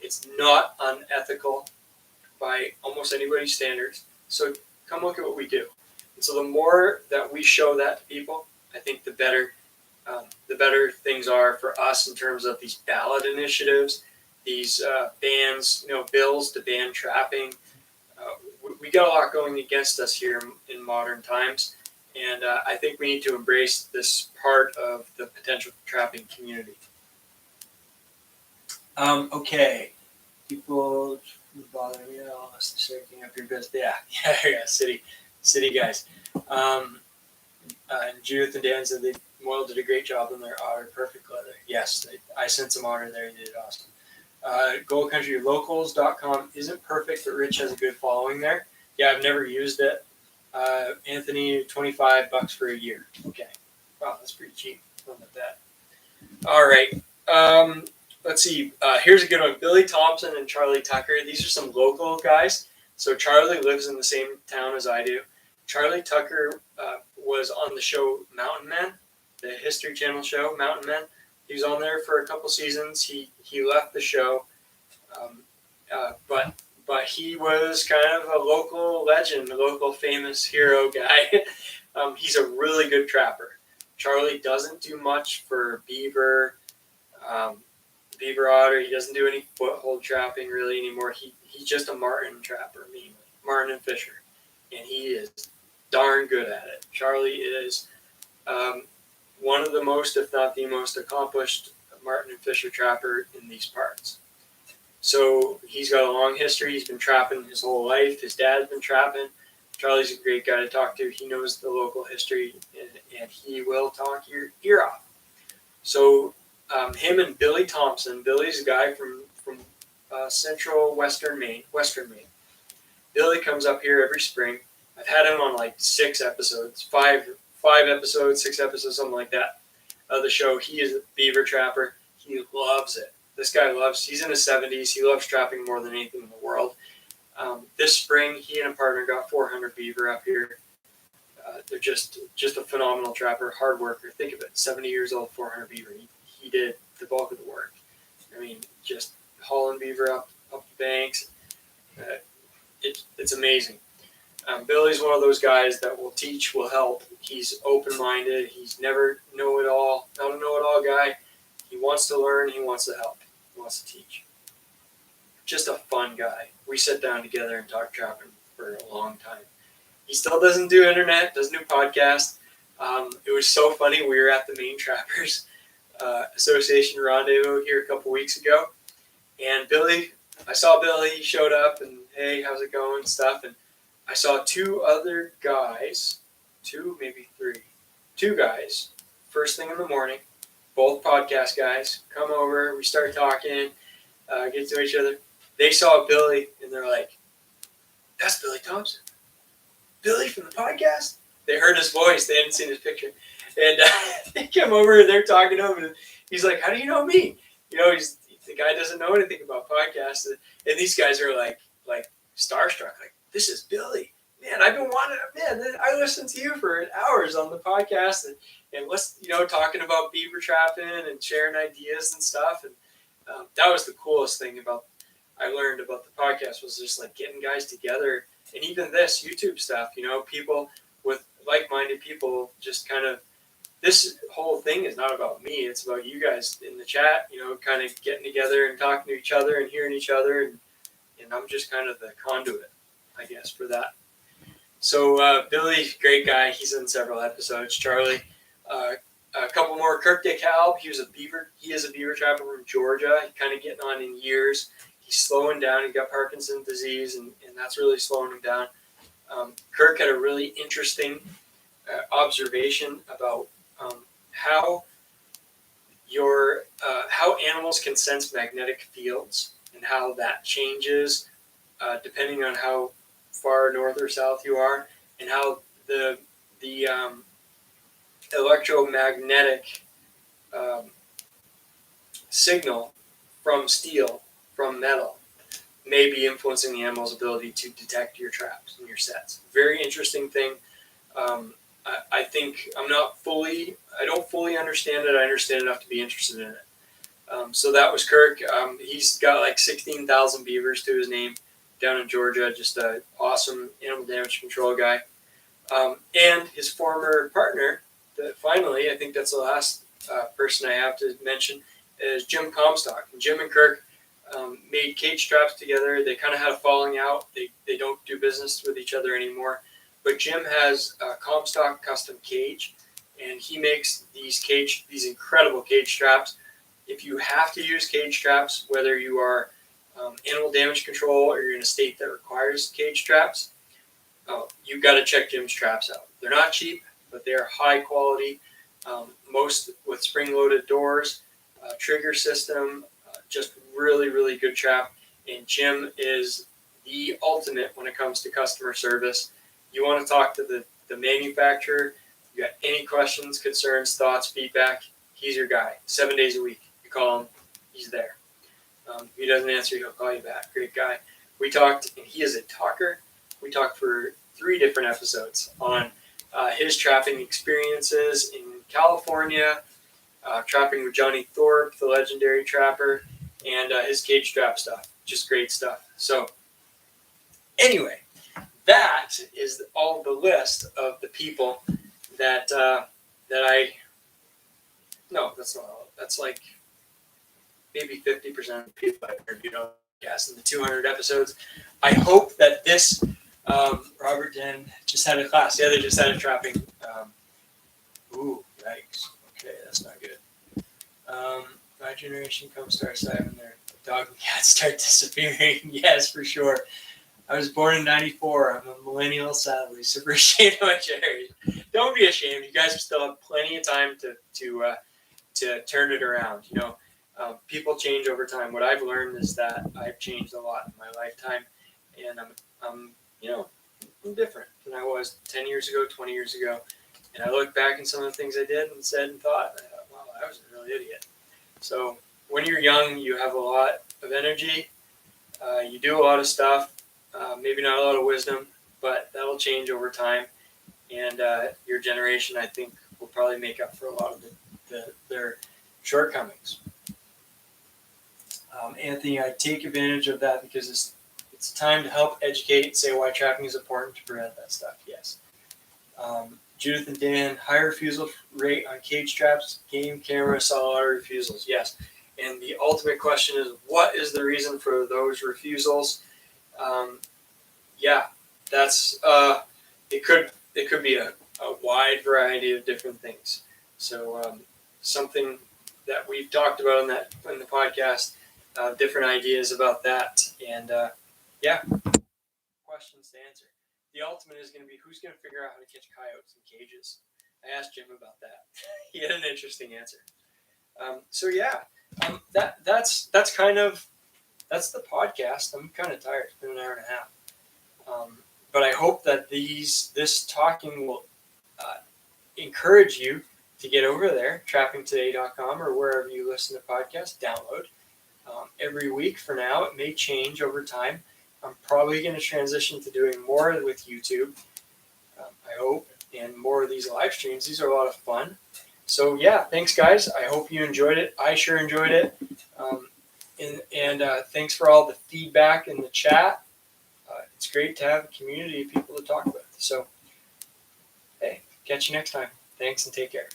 It's not unethical by almost anybody's standards. So come look at what we do. And so the more that we show that to people, I think the better things are for us in terms of these ballot initiatives, these bans, bills to ban trapping. We got a lot going against us here in modern times, and I think we need to embrace this part of the potential trapping community. Okay, people bother me at all. Shaking up your business. Yeah, city guys. Judith and Dan said Boyle did a great job on their otter, perfect leather. Yes, I sent some otter there. They did awesome. Gold Country Locals.com isn't perfect, but Rich has a good following there. Yeah, I've never used it. Anthony, $25 for a year. Okay. Wow, that's pretty cheap. Something like that. All right. Let's see. Here's a good one. Billy Thompson and Charlie Tucker. These are some local guys. So Charlie lives in the same town as I do. Charlie Tucker was on the show Mountain Men, the History Channel show Mountain Men. He was on there for a couple seasons. He left the show, but he was kind of a local legend, a local famous hero guy. He's a really good trapper. Charlie doesn't do much for beaver, beaver otter. He doesn't do any foothold trapping really anymore. He's just a marten trapper, mainly marten and fisher, and he is darn good at it. Charlie is one of the most, if not the most accomplished marten and fisher trapper in these parts. So he's got a long history. He's been trapping his whole life. His dad's been trapping. Charlie's a great guy to talk to. He knows the local history, and he will talk your ear off. So him and Billy Thompson. Billy's a guy from central western Maine. Billy comes up here every spring. I've had him on like 6 episodes, 5 episodes, 6 episodes, something like that, of the show. He is a beaver trapper. He loves it. This guy he's in his 70s. He loves trapping more than anything in the world. This spring, he and a partner got 400 beaver up here. They're just a phenomenal trapper, hard worker. Think of it, 70 years old, 400 beaver. He did the bulk of the work. I mean, just hauling beaver up the banks. It's amazing. Billy's one of those guys that will teach, will help. He's open-minded. He's never know-it-all, not a know-it-all guy. He wants to learn. He wants to help. He wants to teach. Just a fun guy. We sit down together and talk trapping for a long time. He still doesn't do internet, doesn't do podcasts. It was so funny. We were at the Maine Trappers Association Rendezvous here a couple weeks ago. And I saw Billy, he showed up and, hey, how's it going and stuff. And I saw 2 other guys, 2, maybe 3, 2 guys, first thing in the morning, both podcast guys, come over, we start talking, get to each other. They saw Billy, and they're like, that's Billy Thompson. Billy from the podcast? They heard his voice. They hadn't seen his picture. And they come over, and they're talking to him, and he's like, how do you know me? You know, the guy doesn't know anything about podcasts. And these guys are like starstruck, like, this is Billy. Man, I've been I listened to you for hours on the podcast and what's, talking about beaver trapping and sharing ideas and stuff. And that was the coolest thing I learned about the podcast, was just like getting guys together. And even this YouTube stuff, people with like-minded people, just kind of, this whole thing is not about me. It's about you guys in the chat, kind of getting together and talking to each other and hearing each other. And I'm just kind of the conduit, I guess, for that. So Billy, great guy. He's in several episodes. Charlie, a couple more. Kirk DeKalb, he is a beaver trapper from Georgia. He's kind of getting on in years. He's slowing down. He got Parkinson's disease, and that's really slowing him down. Kirk had a really interesting observation about how animals can sense magnetic fields and how that changes depending on how far north or south you are, and how the electromagnetic signal from steel, from metal, may be influencing the animal's ability to detect your traps and your sets. Very interesting thing. I think I don't fully understand it. I understand enough to be interested in it. So that was Kirk. He's got like 16,000 beavers to his name down in Georgia. Just an awesome animal damage control guy. And his former partner, finally, I think that's the last person I have to mention, is Jim Comstock. And Jim and Kirk made cage traps together. They kind of had a falling out. They don't do business with each other anymore. But Jim has a Comstock custom cage, and he makes these incredible cage traps. If you have to use cage traps, whether you are animal damage control or you're in a state that requires cage traps, you've got to check Jim's traps out. They're not cheap, but they are high quality. Most with spring-loaded doors, trigger system, just really, really good trap. And Jim is the ultimate when it comes to customer service. You want to talk to the manufacturer, you got any questions, concerns, thoughts, feedback, he's your guy. 7 days a week. You call him, he's there. If he doesn't answer, he'll call you back. Great guy. We talked, and he is a talker. We talked for 3 different episodes on his trapping experiences in California, trapping with Johnny Thorpe, the legendary trapper, and his cage trap stuff. Just great stuff. So anyway, that is all the list of the people that no, that's not all. That's like maybe 50% of the people I've interviewed on the podcast in the 200 episodes. I hope that this Robert Den just had a class. Yeah, they just had a trapping. Ooh, yikes. Okay, that's not good. My generation Comstock side when their dog and cats start disappearing. Yes, for sure. I was born in '94. I'm a millennial, sadly. Super ashamed of my generation. Don't be ashamed. You guys still have plenty of time to turn it around. You know, people change over time. What I've learned is that I've changed a lot in my lifetime, and I'm different than I was 10 years ago, 20 years ago. And I look back at some of the things I did and said and thought, and I thought, wow, I was a real idiot. So when you're young, you have a lot of energy. You do a lot of stuff. Maybe not a lot of wisdom, but that'll change over time. And your generation, I think, will probably make up for a lot of their shortcomings. Anthony, I take advantage of that because it's time to help educate and say why trapping is important to prevent that stuff. Yes. Judith and Dan, high refusal rate on cage traps, game camera, saw a lot of refusals. Yes. And the ultimate question is, what is the reason for those refusals? That's it could be a wide variety of different things. So something that we've talked about in the podcast, different ideas about that, and questions to answer. The ultimate is going to be who's going to figure out how to catch coyotes in cages. I asked Jim about that. He had an interesting answer. That's the podcast. I'm kind of tired. It's been an hour and a half. But I hope that this talking will encourage you to get over there, trappingtoday.com or wherever you listen to podcasts, download. Every week for now, it may change over time. I'm probably going to transition to doing more with YouTube, I hope, and more of these live streams. These are a lot of fun. So, yeah, thanks, guys. I hope you enjoyed it. I sure enjoyed it. And thanks for all the feedback in the chat. It's great to have a community of people to talk with. So, hey, catch you next time. Thanks and take care.